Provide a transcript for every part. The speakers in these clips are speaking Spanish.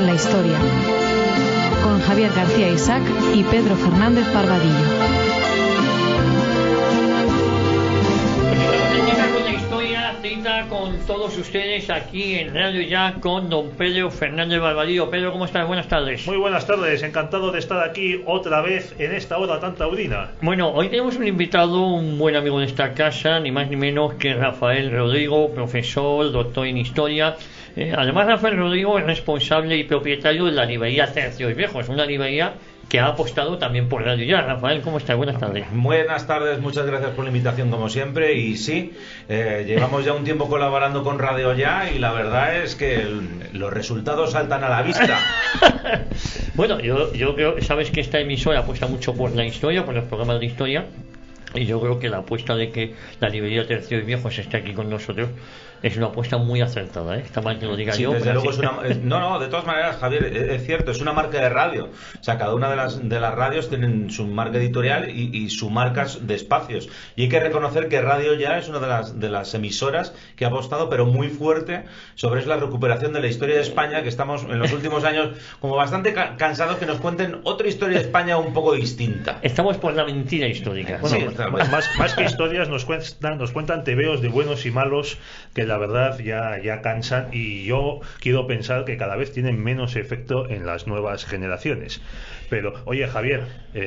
con la historia, con Javier García Isaac y Pedro Fernández Barbadillo. Con todos ustedes aquí en Radio Ya con don Pedro Fernández Barbadillo. Pedro, ¿cómo estás? Buenas tardes. Muy buenas tardes, encantado de estar aquí otra vez en esta hora tan taurina. Bueno, hoy tenemos un invitado, un buen amigo de esta casa, ni más ni menos que Rafael Rodrigo, profesor, doctor en historia. Además, Rafael Rodrigo es responsable y propietario de la librería Tercios Viejos, una librería que ha apostado también por Radio Ya. Rafael, ¿cómo estás? Buenas tardes. Buenas tardes, muchas gracias por la invitación como siempre. Y sí, llevamos ya un tiempo colaborando con Radio Ya y la verdad es que los resultados saltan a la vista. Bueno, yo creo, sabes que esta emisora apuesta mucho por la historia, por los programas de historia, y yo creo que la apuesta de que la librería Tercios Viejos esté aquí con nosotros es una apuesta muy acertada, ¿eh? Está mal que lo diga sí, yo. Desde luego no, de todas maneras, Javier, es cierto, es una marca de radio. O sea, cada una de las radios tienen su marca editorial y su marca de espacios. Y hay que reconocer que Radio Ya es una de las emisoras que ha apostado, pero muy fuerte, sobre la recuperación de la historia de España, que estamos en los últimos años como bastante cansados que nos cuenten otra historia de España un poco distinta. Estamos por la mentira histórica. Bueno, sí, más que historias nos cuentan tebeos de buenos y malos que la verdad ya cansan, y yo quiero pensar que cada vez tienen menos efecto en las nuevas generaciones. Pero, oye, Javier,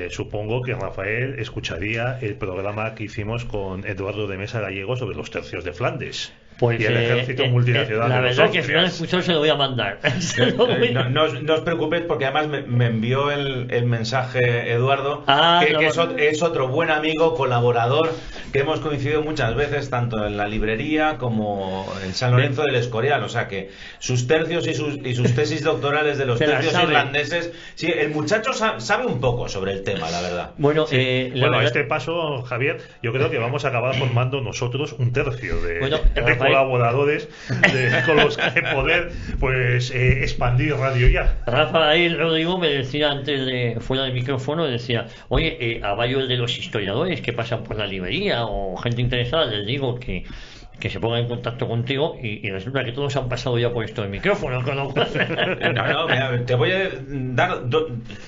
supongo que Rafael escucharía el programa que hicimos con Eduardo de Mesa Gallego sobre los tercios de Flandes. Pues, y el ejército multinacional la de los verdad que si no Austrias. escuchó se lo voy a mandar. No os preocupéis, porque además me envió el mensaje Eduardo, que es otro buen amigo, colaborador, que hemos coincidido muchas veces tanto en la librería como en San Lorenzo del Escorial. O sea que sus tercios y sus tesis doctorales de los tercios irlandeses, sí, el muchacho sabe un poco sobre el tema, la verdad. Bueno, sí. A este paso, Javier, yo creo que vamos a acabar formando nosotros un tercio de colaboradores con los que poder expandir Radio Ya. Rafael Rodrigo me decía antes de fuera del micrófono, decía, oye, a varios de los historiadores que pasan por la librería o gente interesada les digo que se pongan en contacto contigo, y resulta que todos han pasado ya por esto del micrófono, con lo cual... Mira, te voy a dar,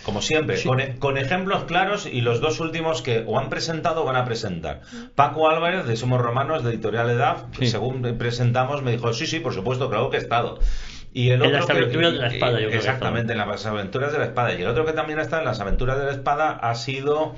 como siempre, sí, con ejemplos claros, y los dos últimos que o han presentado o van a presentar. Paco Álvarez, de Somos Romanos, de Editorial EDAF, sí, según presentamos, me dijo, sí, por supuesto, claro que he estado. Y el otro, en las aventuras de la espada, yo creo. Exactamente, en las aventuras de la espada. Y el otro que también está en las aventuras de la espada ha sido...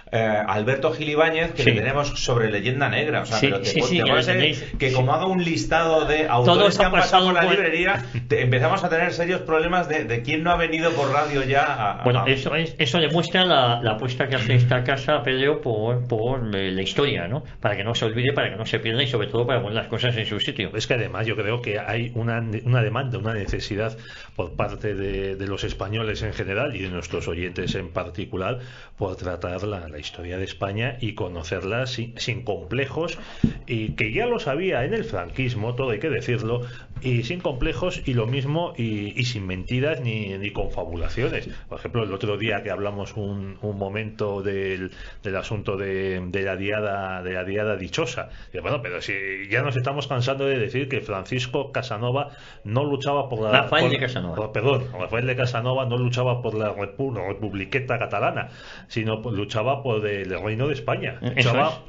Alberto Gil Ibáñez, que le tenemos sobre Leyenda Negra. O sea, pero te puede ser que como haga un listado de autores que han pasado por la librería, empezamos a tener serios problemas de quién no ha venido por Radio Ya. Bueno, eso demuestra la apuesta que hace esta casa, Pedro, por la historia, ¿no? Para que no se olvide, para que no se pierda, y sobre todo para poner las cosas en su sitio. Es que además yo creo que hay una demanda, una necesidad por parte de los españoles en general y de nuestros oyentes en particular por tratar la historia de España y conocerla sin complejos, y que ya lo sabía en el franquismo, todo hay que decirlo, y sin complejos, y lo mismo, y sin mentiras ni confabulaciones. Por ejemplo, el otro día que hablamos un momento del asunto de la diada dichosa, y bueno, pero si ya nos estamos cansando de decir que Francisco Casanova no luchaba por la... Rafael de Casanova no luchaba por la republiqueta catalana, sino luchaba por el reino de España,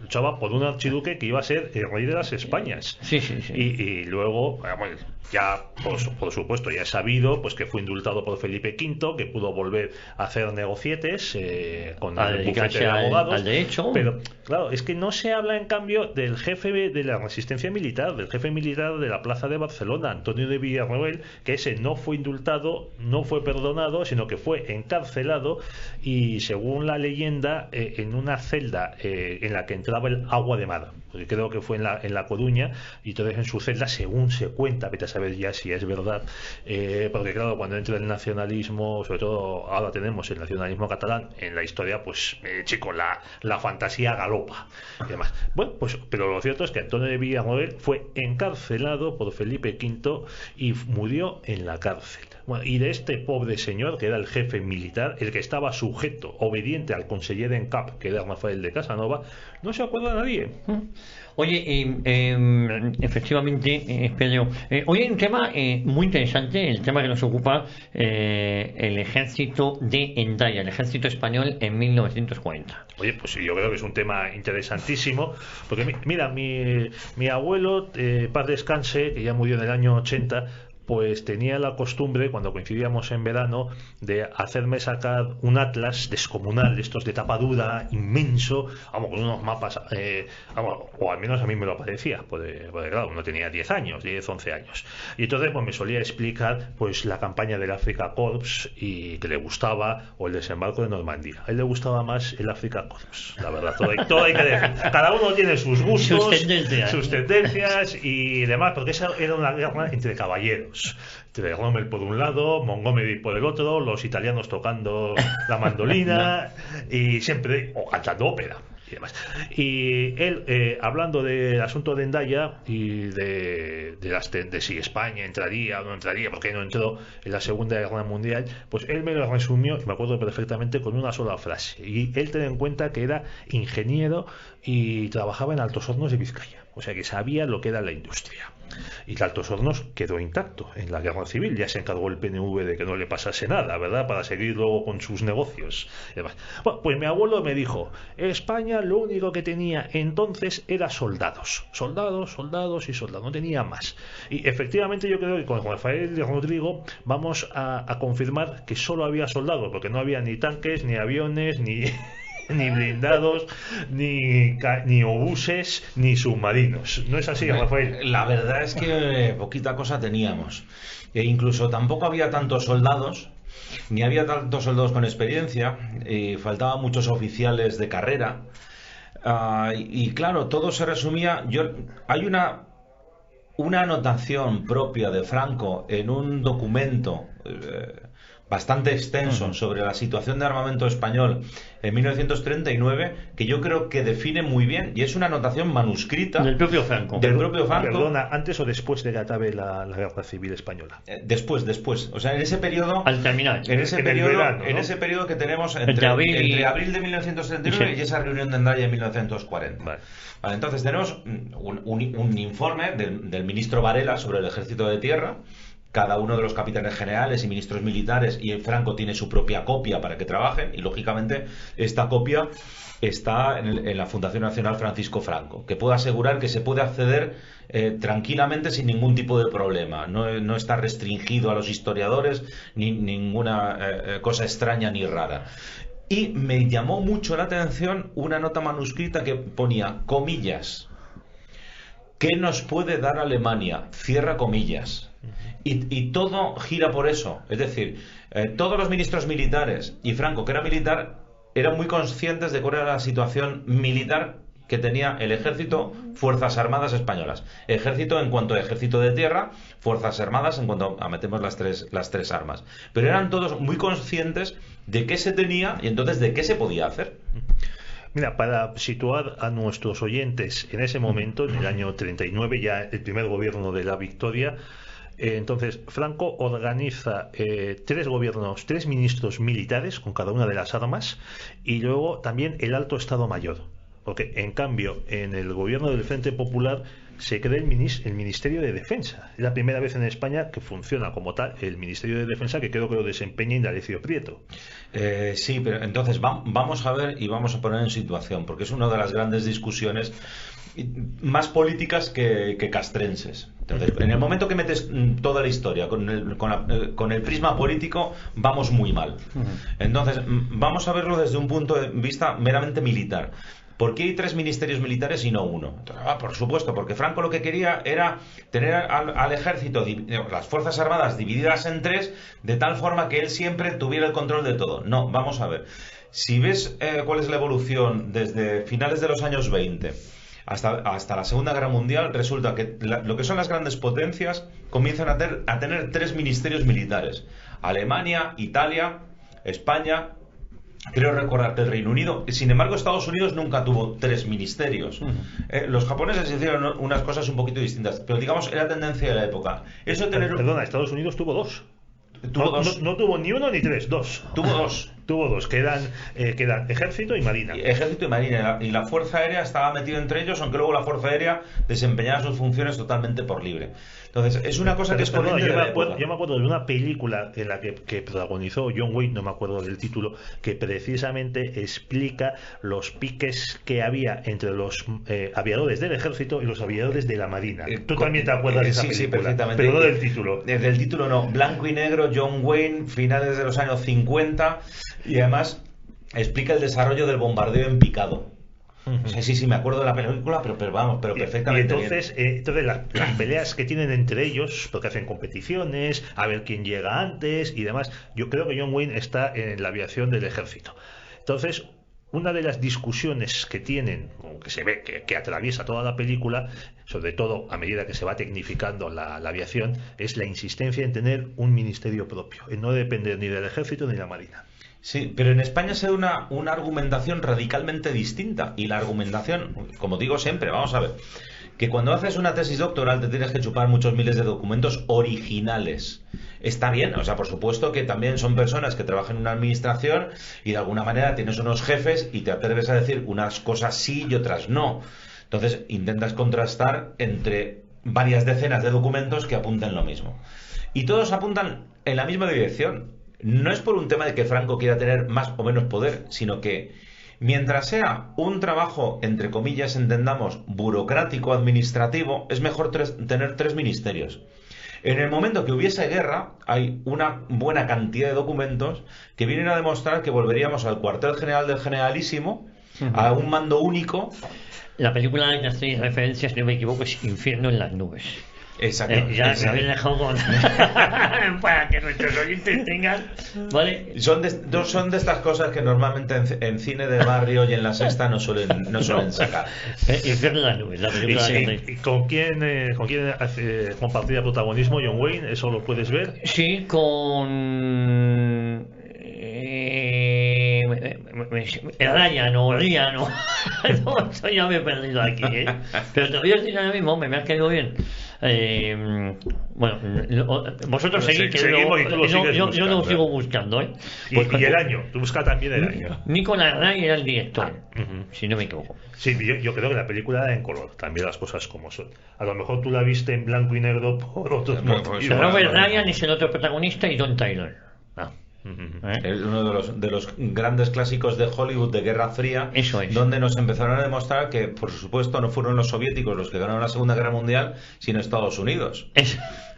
luchaba por un archiduque que iba a ser el rey de las Españas. Sí. Y luego, bueno, ya por supuesto ya es sabido pues que fue indultado por Felipe V, que pudo volver a hacer negocietes con el bufete de abogados, al derecho. Pero claro, es que no se habla en cambio del jefe de la resistencia militar, del jefe militar de la plaza de Barcelona, Antonio de Villarroel, que ese no fue indultado, no fue perdonado, sino que fue encarcelado, y según la leyenda en una celda en la que entraba el agua de mar, porque creo que fue en la Coruña, y entonces en su celda, según se cuenta, vete a saber ya si es verdad, porque claro, cuando entra el nacionalismo, sobre todo ahora tenemos el nacionalismo catalán en la historia, pues chico, la fantasía galopa y demás. Bueno, pues pero lo cierto es que Antonio de Villarroel fue encarcelado por Felipe V y murió en la cárcel. Bueno, y de este pobre señor, que era el jefe militar, el que estaba sujeto, obediente al conseller en cap, que era Rafael de Casanova, no se acuerda nadie. Oye, efectivamente, Pedro, hoy hay un tema muy interesante, el tema que nos ocupa, el ejército de Hendaya, el ejército español en 1940. Oye, pues yo creo que es un tema interesantísimo, porque mira, mi abuelo, paz descanse, que ya murió en el año 80, pues tenía la costumbre, cuando coincidíamos en verano, de hacerme sacar un atlas descomunal, estos de tapa dura, inmenso, vamos, con unos mapas, vamos, o al menos a mí me lo parecía, porque claro, uno tenía 10 años, 10, 11 años. Y entonces pues me solía explicar pues la campaña del Afrika Korps, y que le gustaba, o el desembarco de Normandía. A él le gustaba más el Afrika Korps, la verdad, todo hay que decir. Cada uno tiene sus gustos, sus tendencias y demás, porque esa era una guerra entre caballeros. Entre Rommel por un lado, Montgomery por el otro, los italianos tocando la mandolina y siempre, o cantando ópera y demás. Y él, hablando del asunto de Hendaya y de si España entraría o no entraría, porque no entró en la Segunda Guerra Mundial, pues él me lo resumió, y me acuerdo perfectamente, con una sola frase. Y él ten en cuenta que era ingeniero y trabajaba en Altos Hornos de Vizcaya, o sea que sabía lo que era la industria. Y el Altos Hornos quedó intacto en la guerra civil, ya se encargó el PNV de que no le pasase nada, ¿verdad?, para seguir luego con sus negocios y demás. Bueno, pues mi abuelo me dijo, España lo único que tenía entonces era soldados, no tenía más. Y efectivamente yo creo que con Rafael y Rodrigo vamos a confirmar que solo había soldados, porque no había ni tanques, ni aviones, ni blindados, ni obuses, ni submarinos. ¿No es así, Rafael? La verdad es que poquita cosa teníamos. E incluso tampoco había tantos soldados, ni había tantos soldados con experiencia, faltaban muchos oficiales de carrera. Y claro, todo se resumía. Hay una anotación propia de Franco en un documento bastante extenso sobre la situación de armamento español en 1939, que yo creo que define muy bien, y es una anotación manuscrita del propio Franco. Perdona, ¿antes o después de que acabe la Guerra Civil Española? Después. O sea, en ese periodo, al terminar, en ese periodo que tenemos entre abril de 1939 y esa reunión de Hendaya en 1940. Vale, entonces tenemos un informe del ministro Varela sobre el ejército de tierra. Cada uno de los capitanes generales y ministros militares, y Franco tiene su propia copia para que trabajen, y lógicamente esta copia está en la Fundación Nacional Francisco Franco, que puedo asegurar que se puede acceder tranquilamente sin ningún tipo de problema. No está restringido a los historiadores ni ninguna cosa extraña ni rara. Y me llamó mucho la atención una nota manuscrita que ponía, comillas, ¿qué nos puede dar Alemania? Cierra comillas. Y todo gira por eso. Es decir, todos los ministros militares y Franco, que era militar, eran muy conscientes de cuál era la situación militar que tenía el ejército, Fuerzas Armadas españolas. Ejército en cuanto a ejército de tierra, Fuerzas Armadas en cuanto a metemos las tres armas. Pero eran todos muy conscientes de qué se tenía y entonces de qué se podía hacer. Mira, para situar a nuestros oyentes en ese momento, en el año 39, ya el primer gobierno de la Victoria, entonces Franco organiza tres ministros militares con cada una de las armas, y luego también el Alto Estado Mayor, porque en cambio en el gobierno del Frente Popular se crea el Ministerio de Defensa. Es la primera vez en España que funciona como tal el Ministerio de Defensa, que creo que lo desempeña Indalecio Prieto. Sí, pero entonces vamos a ver y vamos a poner en situación, porque es una de las grandes discusiones más políticas que castrenses. Entonces, en el momento que metes toda la historia con el prisma político, vamos muy mal. Entonces, vamos a verlo desde un punto de vista meramente militar. ¿Por qué hay tres ministerios militares y no uno? Entonces, por supuesto, porque Franco lo que quería era tener al ejército, las Fuerzas Armadas divididas en tres, de tal forma que él siempre tuviera el control de todo. No, vamos a ver. Si ves cuál es la evolución desde finales de los años 20 hasta la Segunda Guerra Mundial, resulta que lo que son las grandes potencias comienzan a tener tres ministerios militares. Alemania, Italia, España, creo recordar que el Reino Unido. Sin embargo, Estados Unidos nunca tuvo tres ministerios. Los japoneses hicieron unas cosas un poquito distintas, pero digamos era tendencia de la época. Perdona, Estados Unidos tuvo dos. ¿Tuvo dos? No tuvo ni uno ni tres, dos. Tuvo dos. Tuvo dos, que eran Ejército y Marina. Ejército y Marina. Y la Fuerza Aérea estaba metida entre ellos, aunque luego la Fuerza Aérea desempeñaba sus funciones totalmente por libre. Entonces, es una cosa que es corriente de la época. Yo me acuerdo de una película en la que protagonizó John Wayne, no me acuerdo del título, que precisamente explica los piques que había entre los aviadores del Ejército y los aviadores de la Marina. Tú también te acuerdas de esa película. Sí, perfectamente. Pero no del título. Del título no. Blanco y negro, John Wayne, finales de los años 50, y además explica el desarrollo del bombardeo en picado. Sí, me acuerdo de la película, pero perfectamente. Y entonces las peleas que tienen entre ellos, porque hacen competiciones, a ver quién llega antes y demás. Yo creo que John Wayne está en la aviación del Ejército. Entonces, una de las discusiones que tienen, que se ve que atraviesa toda la película, sobre todo a medida que se va tecnificando la aviación, es la insistencia en tener un ministerio propio, en no depender ni del Ejército ni de la Marina. Sí, pero en España se da una argumentación radicalmente distinta. Y la argumentación, como digo siempre, vamos a ver, que cuando haces una tesis doctoral te tienes que chupar muchos miles de documentos originales. Está bien, o sea, por supuesto que también son personas que trabajan en una administración y de alguna manera tienes unos jefes y te atreves a decir unas cosas sí y otras no. Entonces intentas contrastar entre varias decenas de documentos que apuntan lo mismo. Y todos apuntan en la misma dirección. No es por un tema de que Franco quiera tener más o menos poder, sino que mientras sea un trabajo, entre comillas, entendamos, burocrático, administrativo, es mejor tener 3 ministerios. En el momento que hubiese guerra, hay una buena cantidad de documentos que vienen a demostrar que volveríamos al cuartel general del generalísimo, a un mando único. La película de las 3 referencias, si no me equivoco, es Infierno en las nubes. Exacto. Ya se habéis dejado con... para que nuestros oyentes tengan, ¿vale? Son de estas cosas que normalmente en cine de barrio y en la Sexta no suelen sacar. Infierno en las nubes, la película. ¿Y con quién compartía protagonismo John Wayne? ¿Eso lo puedes ver? Sí, con... Ryan o Riano. No, ya me he perdido aquí, pero te voy a decir ahora mismo, me has caído bien. Bueno, vosotros seguís, que yo lo sigo buscando, y el año, tú buscas también el año. Nicolás Ray era el director, si no me equivoco. Sí, yo creo que la película era en color, también las cosas como son. A lo mejor tú la viste en blanco y negro por otros motivos. Robert Ryan es el otro protagonista y Don Tyler. Uno de los grandes clásicos de Hollywood de Guerra Fría, eso es. Donde nos empezaron a demostrar que, por supuesto, no fueron los soviéticos los que ganaron la Segunda Guerra Mundial, sino Estados Unidos.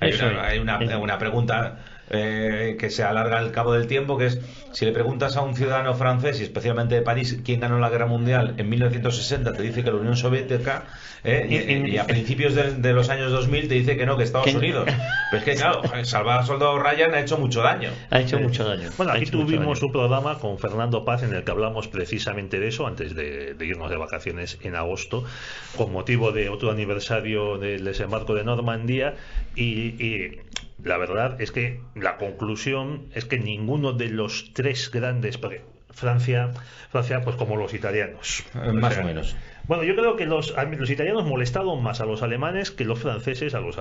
Hay una pregunta que se alarga al cabo del tiempo, que es: si le preguntas a un ciudadano francés, y especialmente de París, quién ganó la Guerra Mundial en 1960, te dice que la Unión Soviética, y a principios de los años 2000 te dice que no, que Estados Unidos. Pero es que, claro, salvar al soldado Ryan ha hecho mucho daño. Bueno, aquí tuvimos un programa con Fernando Paz en el que hablamos precisamente de eso antes de irnos de vacaciones en agosto, con motivo de otro aniversario del desembarco de Normandía, y la verdad es que la conclusión es que ninguno de los 3 grandes, Francia pues como los italianos, más o menos. Bueno, yo creo que los italianos molestaron más a los alemanes que los franceses a los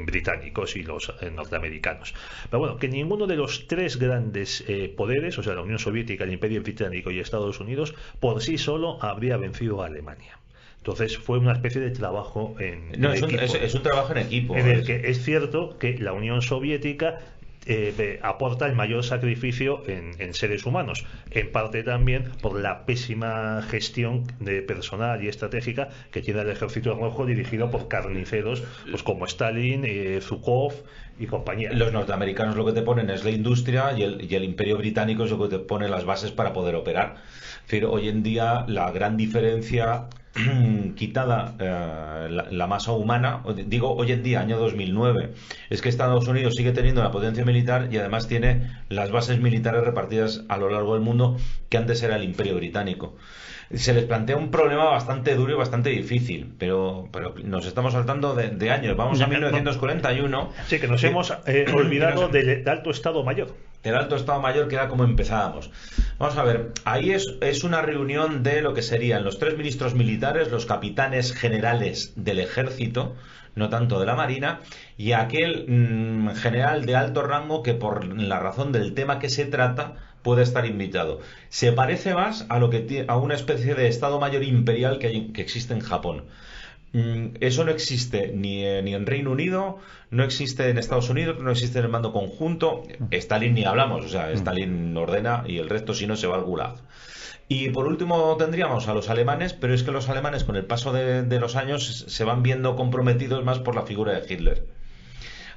británicos y los norteamericanos. Pero bueno, que ninguno de los 3 grandes poderes, o sea, la Unión Soviética, el Imperio Británico y Estados Unidos, por sí solo habría vencido a Alemania. Entonces fue una especie de trabajo en equipo. Es un trabajo en equipo. En el que es cierto que la Unión Soviética aporta el mayor sacrificio en seres humanos, en parte también por la pésima gestión de personal y estratégica que tiene el Ejército Rojo, dirigido por carniceros pues como Stalin, Zhukov y compañía. Los norteamericanos lo que te ponen es la industria, y el Imperio Británico es lo que te pone las bases para poder operar. Pero hoy en día la gran diferencia, quitada la masa humana, digo hoy en día, año 2009, es que Estados Unidos sigue teniendo la potencia militar y además tiene las bases militares repartidas a lo largo del mundo, que antes era el Imperio Británico. Se les plantea un problema bastante duro y bastante difícil, pero nos estamos saltando de años. Vamos a 1941. Sí, que nos hemos olvidado del Alto Estado Mayor. El Alto Estado Mayor, que era como empezábamos. Vamos a ver, ahí es una reunión de lo que serían los 3 ministros militares, los capitanes generales del ejército, no tanto de la marina, y aquel general de alto rango que, por la razón del tema que se trata, puede estar invitado. Se parece más a a una especie de Estado Mayor imperial que existe en Japón. Eso no existe ni en Reino Unido, no existe en Estados Unidos, no existe en el mando conjunto. Stalin ni hablamos, o sea, Stalin ordena y el resto, si no, se va al Gulag. Y por último tendríamos a los alemanes, pero es que los alemanes con el paso de los años se van viendo comprometidos más por la figura de Hitler.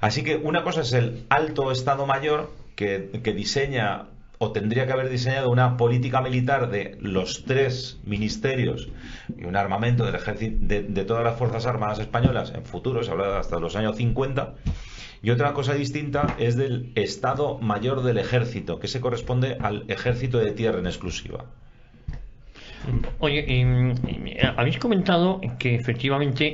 Así que una cosa es el alto Estado Mayor que diseña o tendría que haber diseñado una política militar de los 3 ministerios y un armamento del ejército de todas las Fuerzas Armadas españolas en futuro, se habla hasta los años 50. Y otra cosa distinta es del Estado Mayor del Ejército, que se corresponde al Ejército de Tierra en exclusiva. Oye, habéis comentado que efectivamente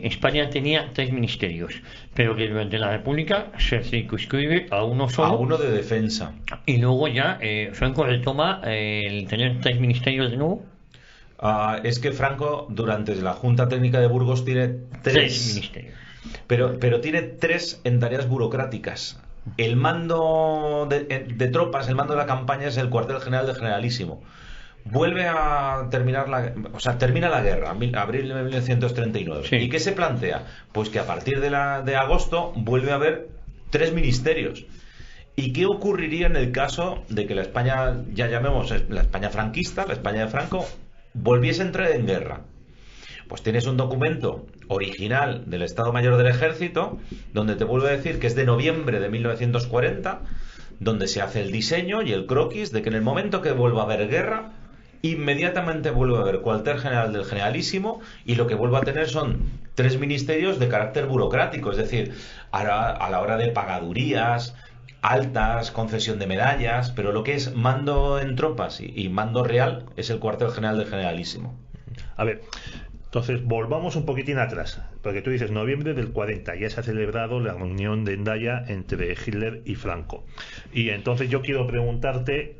España tenía 3 ministerios, pero que durante la República se circunscribe a uno solo. A uno de defensa. Y luego ya Franco retoma el tener 3 ministerios de nuevo. Es que Franco, durante la Junta Técnica de Burgos, tiene 3 ministerios. Pero tiene 3 en tareas burocráticas. El mando de tropas, el mando de la campaña es el cuartel general del Generalísimo. Vuelve a terminar termina la guerra, abril de 1939. Sí. ¿Y qué se plantea? Pues que a partir de agosto vuelve a haber 3 ministerios. ¿Y qué ocurriría en el caso de que la España, ya llamemos la España franquista, la España de Franco, volviese a entrar en guerra? Pues tienes un documento original del Estado Mayor del Ejército, donde te vuelvo a decir que es de noviembre de 1940, donde se hace el diseño y el croquis de que en el momento que vuelva a haber guerra, inmediatamente vuelve a haber cuartel general del Generalísimo, y lo que vuelve a tener son 3 ministerios de carácter burocrático, es decir, a la hora de pagadurías altas, concesión de medallas, pero lo que es mando en tropas y mando real es el cuartel general del Generalísimo. A ver, entonces volvamos un poquitín atrás, porque tú dices noviembre del 40, ya se ha celebrado la reunión de Hendaya entre Hitler y Franco. Y entonces yo quiero preguntarte,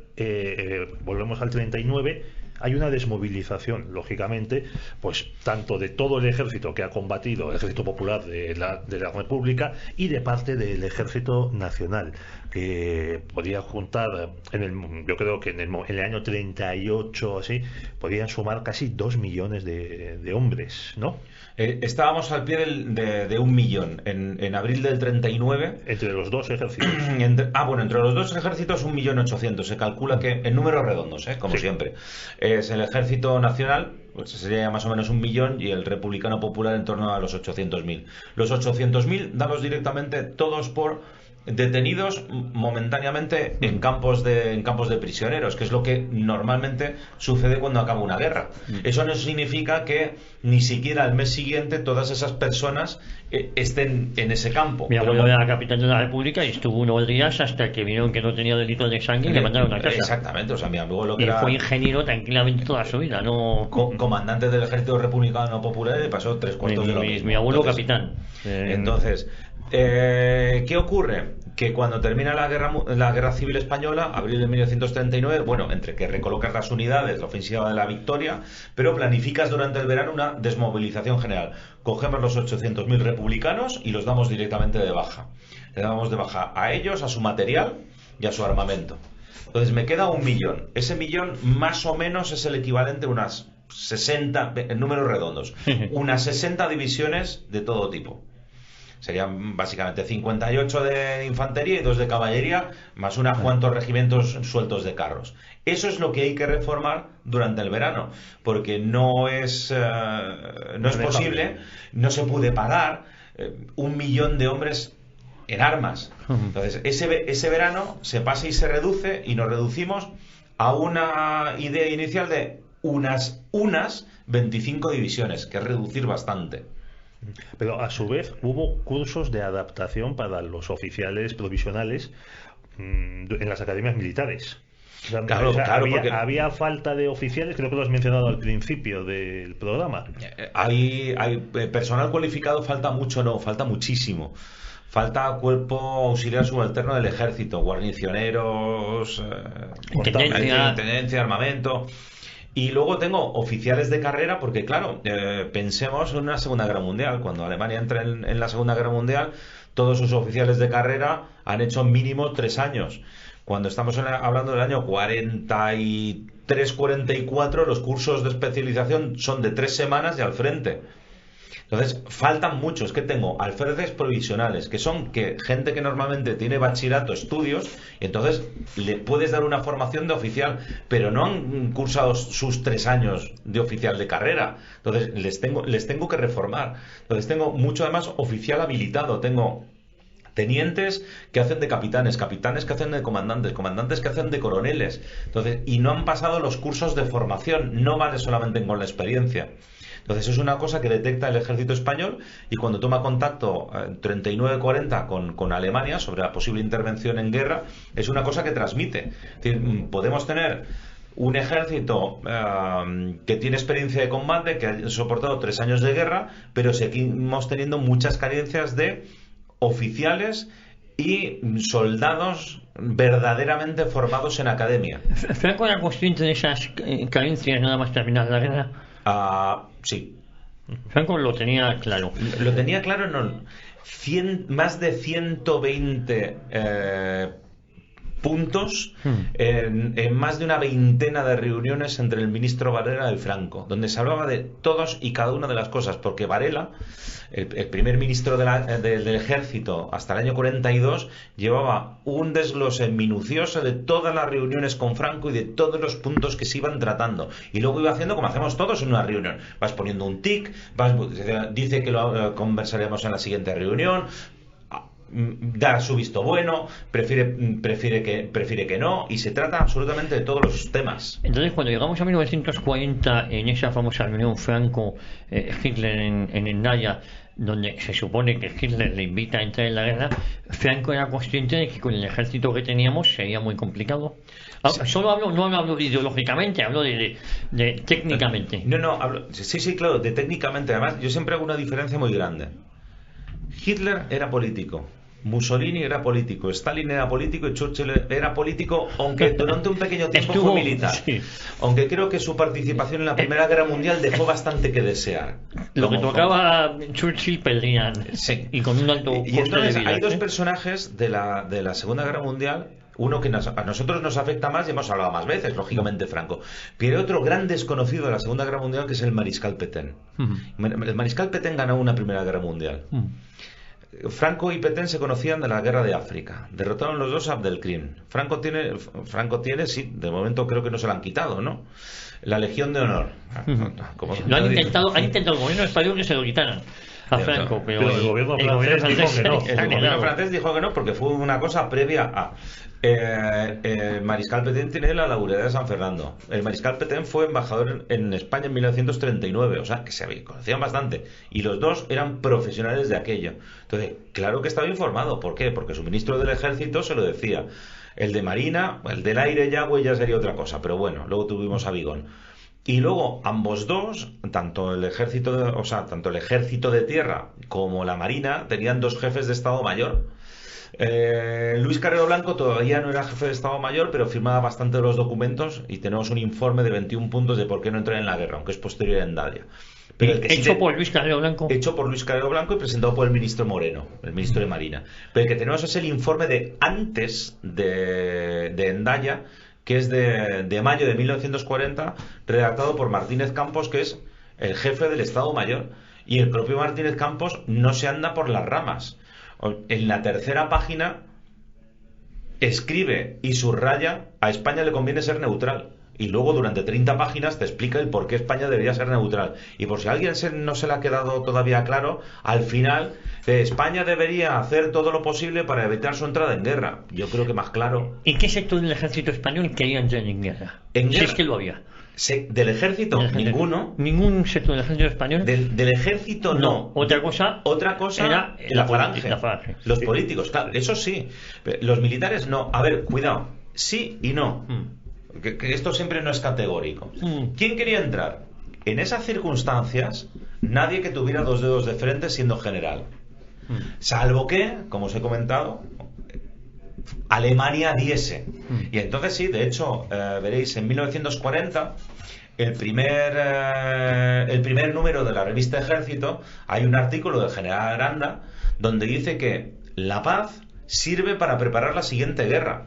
volvemos al 39, hay una desmovilización, lógicamente, pues tanto de todo el ejército que ha combatido, el ejército popular de la República, y de parte del ejército nacional, que podía juntar, yo creo que en el año 38 así, podían sumar casi 2 millones de hombres, ¿no? Estábamos al pie de 1 millón en abril del 39. Entre los dos ejércitos. Entre los dos ejércitos 1.800.000. Se calcula que en números redondos, como siempre. Es el ejército nacional, pues sería más o menos 1 millón, y el republicano popular en torno a los 800.000. Los 800.000, dados directamente todos por detenidos momentáneamente en campos de prisioneros, que es lo que normalmente sucede cuando acaba una guerra. Eso no significa que ni siquiera al mes siguiente todas esas personas estén en ese campo. Mi abuelo era capitán de la República y estuvo unos días hasta que vieron que no tenía delitos de sangre y le mandaron a casa. Exactamente, o sea, mi abuelo que fue ingeniero tranquilamente toda su vida, no comandante del ejército republicano popular, y pasó 3/4 de lo mismo. Mi abuelo capitán. Entonces, ¿qué ocurre? Que cuando termina la guerra civil española, abril de 1939, entre que recolocas las unidades, la ofensiva de la Victoria, pero planificas durante el verano una desmovilización general. Cogemos los 800.000 republicanos y los damos directamente de baja. Le damos de baja a ellos, a su material y a su armamento. Entonces me queda 1 millón. Ese millón más o menos es el equivalente a unas 60, en números redondos, unas 60 divisiones de todo tipo. Serían básicamente 58 de infantería y 2 de caballería, más unos cuantos regimientos sueltos de carros. Eso es lo que hay que reformar durante el verano, porque no es posible, no se puede pagar 1 millón de hombres en armas. Entonces, ese verano se pasa y se reduce, y nos reducimos a una idea inicial de unas 25 divisiones, que es reducir bastante. Pero a su vez hubo cursos de adaptación para los oficiales provisionales en las academias militares. Claro, porque había falta de oficiales, creo que lo has mencionado al principio del programa. Hay personal cualificado, falta mucho, falta muchísimo. Falta cuerpo auxiliar subalterno del ejército, guarnicioneros, intendencia, armamento. Y luego tengo oficiales de carrera, porque claro, pensemos en una Segunda Guerra Mundial. Cuando Alemania entra en la Segunda Guerra Mundial, todos sus oficiales de carrera han hecho mínimo 3 años. cuando estamos hablando del año 43-44, los cursos de especialización son de 3 semanas y al frente. Entonces, faltan muchos. Que tengo alférezes provisionales, que son gente que normalmente tiene bachillerato, estudios, y entonces le puedes dar una formación de oficial, pero no han cursado sus 3 años de oficial de carrera. Entonces, les tengo que reformar. Entonces, tengo mucho además oficial habilitado. Tengo tenientes que hacen de capitanes, capitanes que hacen de comandantes, comandantes que hacen de coroneles. Entonces, y no han pasado los cursos de formación. No vale solamente con la experiencia. Entonces es una cosa que detecta el ejército español, y cuando toma contacto 39-40 con Alemania sobre la posible intervención en guerra, es una cosa que transmite. Es decir, podemos tener un ejército que tiene experiencia de combate, que ha soportado 3 años de guerra, pero seguimos teniendo muchas carencias de oficiales y soldados verdaderamente formados en academia. ¿Franco era consciente de esas carencias nada más terminar la guerra? Sí. Franco lo tenía claro. Lo tenía claro, no. Más de 120 puntos en más de una veintena de reuniones entre el ministro Varela y Franco, donde se hablaba de todos y cada una de las cosas, porque Varela, el primer ministro del ejército hasta el año 42, llevaba un desglose minucioso de todas las reuniones con Franco y de todos los puntos que se iban tratando, y luego iba haciendo como hacemos todos en una reunión: vas poniendo un tic, dice que lo conversaremos en la siguiente reunión, da su visto bueno, prefiere que no, y se trata absolutamente de todos los temas. Entonces, cuando llegamos a 1940, en esa famosa reunión Franco-Hitler en Endaya, donde se supone que Hitler le invita a entrar en la guerra, Franco era consciente de que con el ejército que teníamos sería muy complicado. Sí. No hablo ideológicamente, hablo de técnicamente. Sí, claro, de técnicamente. Además, yo siempre hago una diferencia muy grande. Hitler era político, Mussolini era político, Stalin era político y Churchill era político, aunque durante un pequeño tiempo fue militar. Sí. Aunque creo que su participación en la Primera Guerra Mundial dejó bastante que desear. Lo que tocaba Churchill pelean. Sí. Y con un alto coste y entonces de vida, hay dos personajes de la Segunda Guerra Mundial. Uno que a nosotros nos afecta más, y hemos hablado más veces, lógicamente, Franco. Pero hay otro gran desconocido de la Segunda Guerra Mundial, que es el Mariscal Pétain. El Mariscal Pétain ganó una Primera Guerra Mundial. Franco y Pétain se conocían de la guerra de África. Derrotaron los dos a Abdelkrim. Franco tiene, sí, de momento creo que no se la han quitado, ¿no? La Legión de Honor. Lo han intentado el gobierno español que se lo quitaran a Franco, pero el gobierno francés dijo que no. El gobierno francés dijo que no, porque fue una cosa previa a... el Mariscal Pétain tiene la laureada de San Fernando. El Mariscal Pétain fue embajador en España en 1939, o sea que se conocían bastante, y los dos eran profesionales de aquello. Entonces, claro que estaba informado. ¿Por qué? Porque su ministro del ejército se lo decía. El de Marina, el del aire ya sería otra cosa, pero bueno, luego tuvimos a Vigón. Y luego ambos dos, tanto el ejército de tierra como la marina, tenían 2 jefes de Estado Mayor. Luis Carrero Blanco todavía no era jefe de Estado Mayor, pero firmaba bastante de los documentos, y tenemos un informe de 21 puntos de por qué no entrar en la guerra, aunque es posterior a Endaya. Pero por Luis Carrero Blanco. Hecho por Luis Carrero Blanco y presentado por el ministro Moreno, el ministro de Marina. Pero el que tenemos es el informe de antes de Endaya, que es de mayo de 1940, redactado por Martínez Campos, que es el jefe del Estado Mayor. Y el propio Martínez Campos no se anda por las ramas. En la tercera página escribe y subraya: a España le conviene ser neutral. Y luego durante 30 páginas te explica el por qué España debería ser neutral. Y por si a alguien no se le ha quedado todavía claro, al final España debería hacer todo lo posible para evitar su entrada en guerra. Yo creo que más claro. ¿Y qué sector del ejército español quería entrar en guerra? Si es que lo había. ¿Del ejército? Ninguno. ¿Ningún sector del ejército español? Del ejército no. Otra cosa era la falange. Los políticos, claro, eso sí. Los militares no. A ver, cuidado. Sí y no. Que esto siempre no es categórico. ¿Quién quería entrar? En esas circunstancias, nadie que tuviera 2 dedos de frente siendo general. Salvo que, como os he comentado, Alemania diese. Y entonces sí, de hecho, veréis, en 1940, el primer número de la revista Ejército, hay un artículo del general Aranda donde dice que la paz sirve para preparar la siguiente guerra.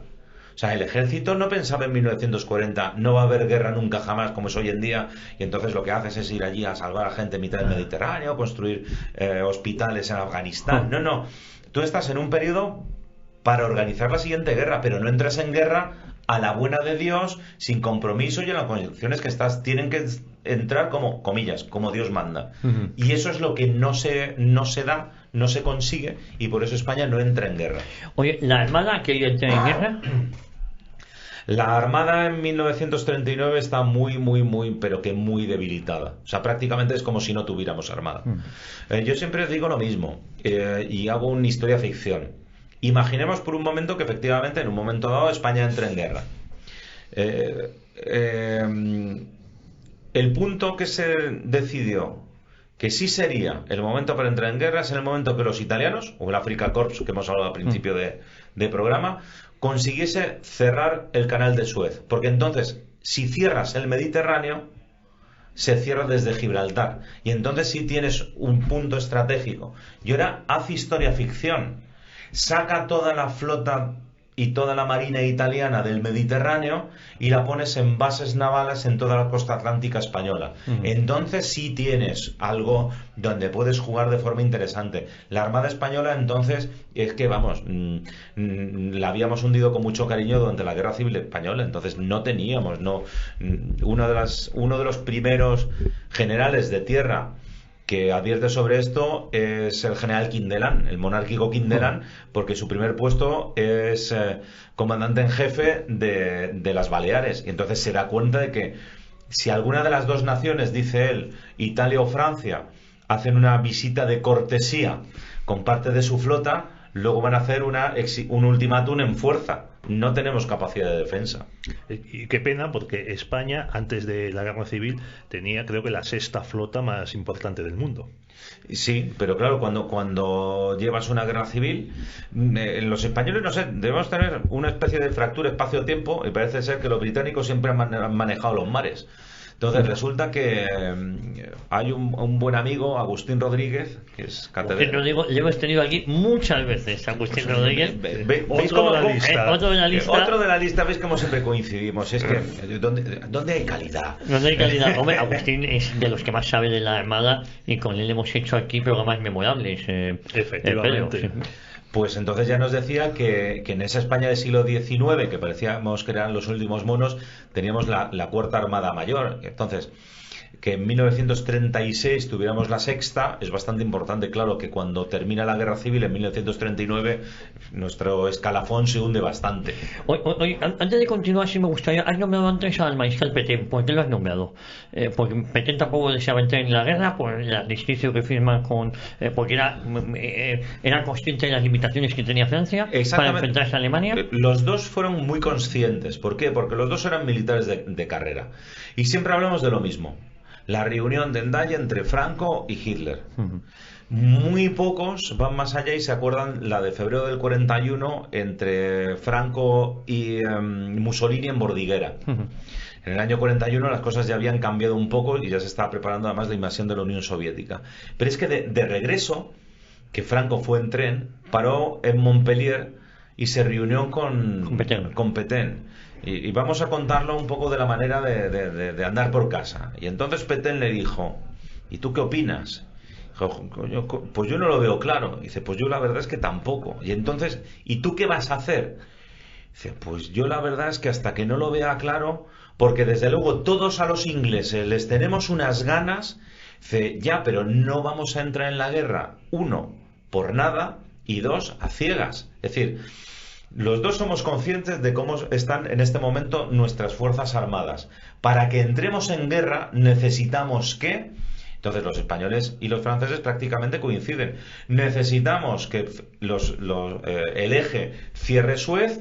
O O sea, el ejército no pensaba en 1940, no va a haber guerra nunca jamás como es hoy en día, y entonces lo que haces es ir allí a salvar a gente en mitad del Mediterráneo, construir hospitales en Afganistán. No, tú estás en un periodo para organizar la siguiente guerra, pero no entras en guerra a la buena de Dios, sin compromiso y en las condiciones que tienen que entrar como, comillas, como Dios manda. Y eso es lo que no se da, no se consigue, y por eso España no entra en guerra. Oye, ¿la Armada que entra en guerra? La Armada en 1939 está muy, pero que muy debilitada. O sea, prácticamente es como si no tuviéramos Armada. Yo siempre digo lo mismo, y hago una historia ficción. Imaginemos por un momento que efectivamente en un momento dado España entra en guerra. El punto que se decidió que sí sería el momento para entrar en guerra es en el momento que los italianos, o el Afrika Korps que hemos hablado al principio de programa, consiguiese cerrar el canal de Suez. Porque entonces, si cierras el Mediterráneo, se cierra desde Gibraltar. Y entonces sí tienes un punto estratégico. Y ahora haz historia ficción. Saca toda la flota y toda la marina italiana del Mediterráneo y la pones en bases navales en toda la costa atlántica española. Entonces sí tienes algo donde puedes jugar de forma interesante. La Armada Española entonces es que, vamos, la habíamos hundido con mucho cariño durante la Guerra Civil Española, entonces no teníamos, uno de los primeros generales de tierra que advierte sobre esto es el general Quindelán, el monárquico Quindelán, porque su primer puesto es comandante en jefe de las Baleares, y entonces se da cuenta de que si alguna de las dos naciones, dice él, Italia o Francia, hacen una visita de cortesía con parte de su flota, luego van a hacer un ultimátum en fuerza. No tenemos capacidad de defensa. Y qué pena, porque España, antes de la Guerra Civil, tenía, creo que, la sexta flota más importante del mundo. Sí, pero claro, cuando llevas una guerra civil, los españoles, no sé, debemos tener una especie de fractura espacio-tiempo, y parece ser que los británicos siempre han manejado los mares. Entonces resulta que hay un buen amigo, Agustín Rodríguez, que es catedrático. Lo hemos tenido aquí muchas veces, Agustín Rodríguez. Otro de la lista. ¿Veis cómo siempre coincidimos? Es que, ¿dónde hay calidad? ¿Dónde hay calidad? Hombre, Agustín es de los que más sabe de la Armada, y con él hemos hecho aquí programas memorables. Efectivamente. Pedro, sí. Pues entonces ya nos decía que en esa España del siglo XIX, que parecíamos que eran los últimos monos, teníamos la Cuarta Armada Mayor. Entonces, que en 1936 tuviéramos la sexta es bastante importante. Claro que cuando termina la Guerra Civil en 1939 nuestro escalafón se hunde bastante. Oye, antes de continuar, sí me gustaría, has nombrado antes al mariscal Petén. ¿Por qué lo has nombrado? Porque Petén tampoco deseaba entrar en la guerra por el armisticio que firma porque era consciente de las limitaciones que tenía Francia para enfrentarse a Alemania. Los dos fueron muy conscientes. ¿Por qué? Porque los dos eran militares de carrera, y siempre hablamos de lo mismo: la reunión de Endaya entre Franco y Hitler. Muy pocos van más allá y se acuerdan la de febrero del 41 entre Franco y Mussolini en Bordiguera. En el año 41 las cosas ya habían cambiado un poco y ya se estaba preparando además la invasión de la Unión Soviética. Pero es que de regreso, que Franco fue en tren, paró en Montpellier y se reunió con Petén. Y vamos a contarlo un poco de la manera de andar por casa. Y entonces Petén le dijo: ¿y tú qué opinas? Dijo: pues yo no lo veo claro. Dice: pues yo la verdad es que tampoco. Y entonces, ¿y tú qué vas a hacer? Dice: pues yo la verdad es que hasta que no lo vea claro, porque desde luego todos a los ingleses les tenemos unas ganas. Dice: ya, pero no vamos a entrar en la guerra, uno, por nada, y dos, a ciegas. Es decir, los dos somos conscientes de cómo están en este momento nuestras fuerzas armadas. Para que entremos en guerra necesitamos que... Entonces los españoles y los franceses prácticamente coinciden. Necesitamos que el eje cierre Suez,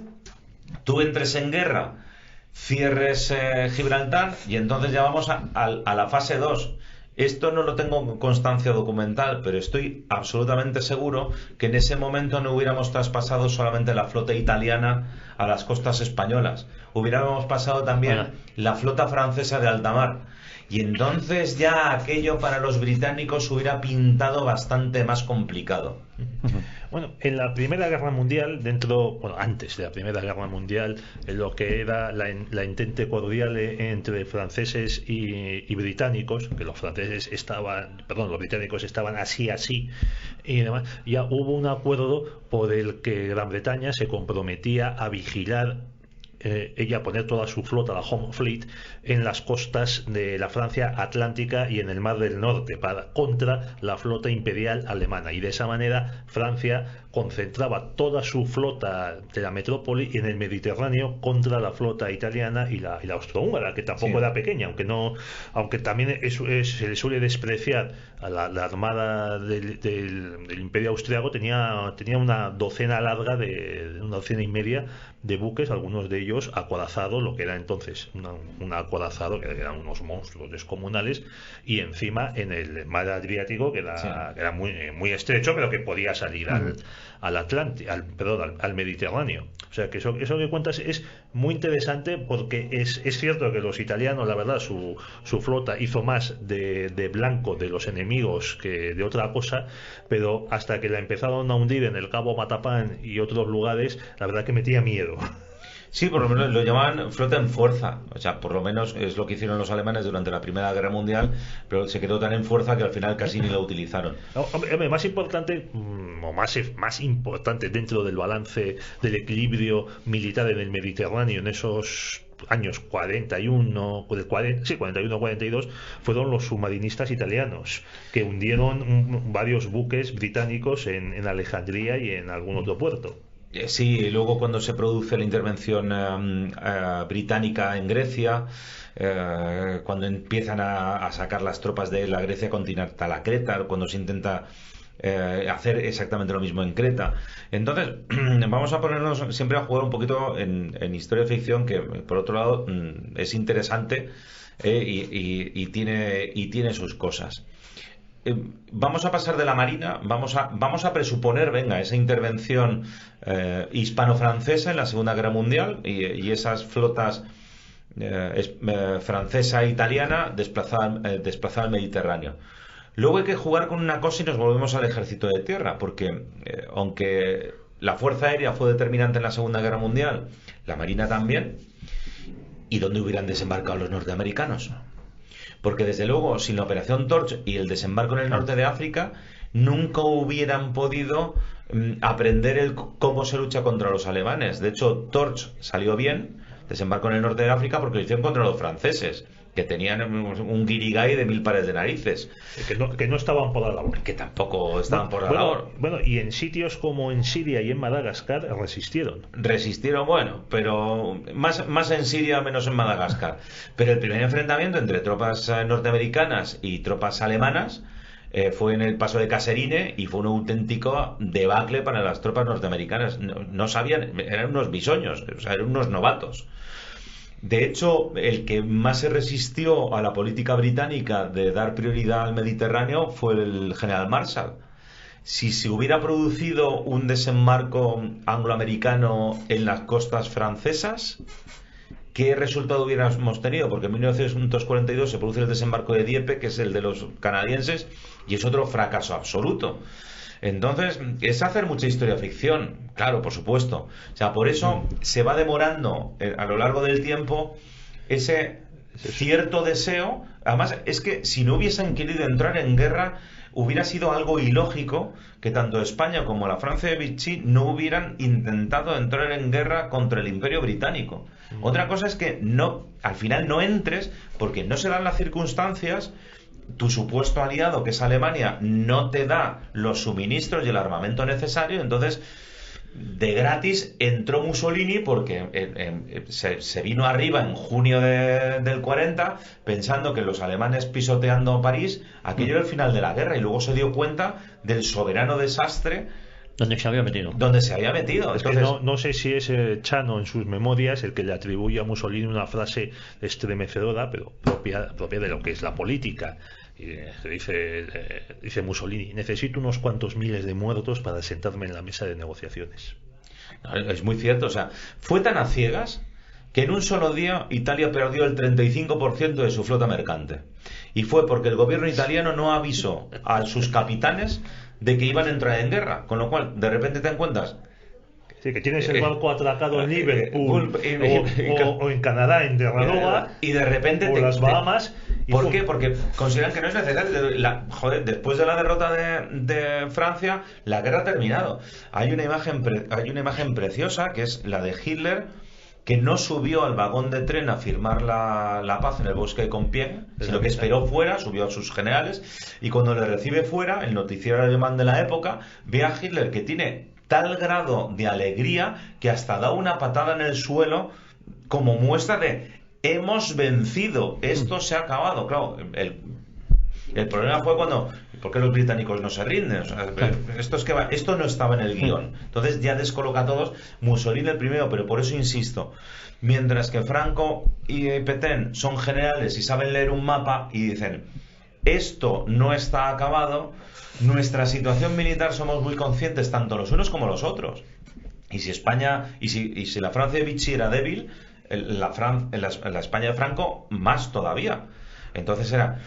tú entres en guerra, cierres Gibraltar, y entonces ya vamos a la fase 2. Esto no lo tengo en constancia documental, pero estoy absolutamente seguro que en ese momento no hubiéramos traspasado solamente la flota italiana a las costas españolas. Hubiéramos pasado también la flota francesa de alta mar. y entonces ya aquello para los británicos hubiera pintado bastante más complicado. Bueno, en la Primera Guerra Mundial, antes de la Primera Guerra Mundial, en lo que era la entente cordial entre franceses y británicos, que los británicos estaban así y demás, ya hubo un acuerdo por el que Gran Bretaña se comprometía a vigilar, ella poner toda su flota, la Home Fleet, en las costas de la Francia Atlántica y en el Mar del Norte contra la flota imperial alemana, y de esa manera Francia concentraba toda su flota de la metrópoli en el Mediterráneo contra la flota italiana y la austrohúngara, que tampoco era pequeña, aunque también se le suele despreciar a la armada del Imperio Austriaco. Tenía una docena larga una docena y media de buques, algunos de ellos acorazados, lo que era entonces un acorazado, que eran unos monstruos descomunales, y encima en el mar Adriático, que era muy, muy estrecho, pero que podía salir al Mediterráneo. O sea que eso que cuentas es muy interesante, porque es cierto que los italianos, la verdad, su flota hizo más de blanco de los enemigos que de otra cosa, pero hasta que la empezaron a hundir en el Cabo Matapán y otros lugares, la verdad que metía miedo. Sí, por lo menos lo llamaban flota en fuerza. O sea, por lo menos es lo que hicieron los alemanes durante la Primera Guerra Mundial, pero se quedó tan en fuerza que al final casi ni la utilizaron. Más importante, o más importante dentro del balance del equilibrio militar en el Mediterráneo en esos años 41-42, fueron los submarinistas italianos, que hundieron varios buques británicos en Alejandría y en algún otro puerto. Sí, y luego cuando se produce la intervención británica en Grecia, cuando empiezan a sacar las tropas de la Grecia continental a Creta, cuando se intenta hacer exactamente lo mismo en Creta. Entonces, vamos a ponernos siempre a jugar un poquito en historia de ficción, que por otro lado es interesante, y tiene sus cosas. Vamos a pasar de la Marina, vamos a presuponer, esa intervención hispano-francesa en la Segunda Guerra Mundial, y esas flotas francesa e italiana desplazada al Mediterráneo. Luego hay que jugar con una cosa y nos volvemos al ejército de tierra, porque aunque la fuerza aérea fue determinante en la Segunda Guerra Mundial, la Marina también. ¿Y dónde hubieran desembarcado los norteamericanos? Porque desde luego, sin la Operación Torch y el desembarco en el norte de África, nunca hubieran podido aprender cómo se lucha contra los alemanes. De hecho, Torch salió bien, desembarco en el norte de África, porque lo hicieron contra los franceses, que tenían un guirigay de 1000 pares de narices. Que no estaban por la labor. Que tampoco estaban por la labor. Bueno, y en sitios como en Siria y en Madagascar resistieron. Bueno, pero más en Siria, menos en Madagascar. Pero el primer enfrentamiento entre tropas norteamericanas y tropas alemanas fue en el paso de Kasserine, y fue un auténtico debacle para las tropas norteamericanas. No sabían, eran unos bisoños, o sea, eran unos novatos. De hecho, el que más se resistió a la política británica de dar prioridad al Mediterráneo fue el general Marshall. Si se hubiera producido un desembarco angloamericano en las costas francesas, ¿qué resultado hubiéramos tenido? Porque en 1942 se produce el desembarco de Dieppe, que es el de los canadienses, y es otro fracaso absoluto. Entonces, es hacer mucha historia ficción, claro, por supuesto. O sea, por eso se va demorando a lo largo del tiempo ese cierto deseo. Además, es que si no hubiesen querido entrar en guerra, hubiera sido algo ilógico que tanto España como la Francia de Vichy no hubieran intentado entrar en guerra contra el Imperio Británico. Otra cosa es que al final no entres, porque no se dan las circunstancias. Tu supuesto aliado, que es Alemania, no te da los suministros y el armamento necesario. Entonces, de gratis entró Mussolini, porque se vino arriba en junio del 40, pensando que los alemanes pisoteando París, aquello era el final de la guerra, y luego se dio cuenta del soberano desastre donde se había metido. Entonces, que no sé si es Chano en sus memorias el que le atribuye a Mussolini una frase estremecedora, pero propia de lo que es la política. Y dice Mussolini: necesito unos cuantos miles de muertos para sentarme en la mesa de negociaciones. Es muy cierto. O sea, fue tan a ciegas que en un solo día Italia perdió el 35% de su flota mercante. Y fue porque el gobierno italiano no avisó a sus capitanes de que iban a entrar en guerra, con lo cual de repente te encuentras. Sí, que tienes el barco atracado en Liverpool o en Canadá, en Terranova, y de repente o las Bahamas. ¿Por qué? Porque consideran que no es necesario. Después de la derrota de Francia, la guerra ha terminado. Hay una imagen preciosa que es la de Hitler, que no subió al vagón de tren a firmar la paz en el bosque de Compiègne, sino que esperó fuera, subió a sus generales, y cuando le recibe fuera, el noticiero alemán de la época ve a Hitler que tiene tal grado de alegría que hasta da una patada en el suelo como muestra de hemos vencido, esto se ha acabado. Claro, el problema fue cuando, ¿por qué los británicos no se rinden? O sea, esto no estaba en el guión. Entonces ya descoloca a todos. Mussolini el primero, pero por eso insisto, mientras que Franco y Pétain son generales y saben leer un mapa y dicen esto no está acabado, nuestra situación militar somos muy conscientes tanto los unos como los otros. Y si España, y si la Francia de Vichy era débil, la España de Franco más todavía. Entonces era,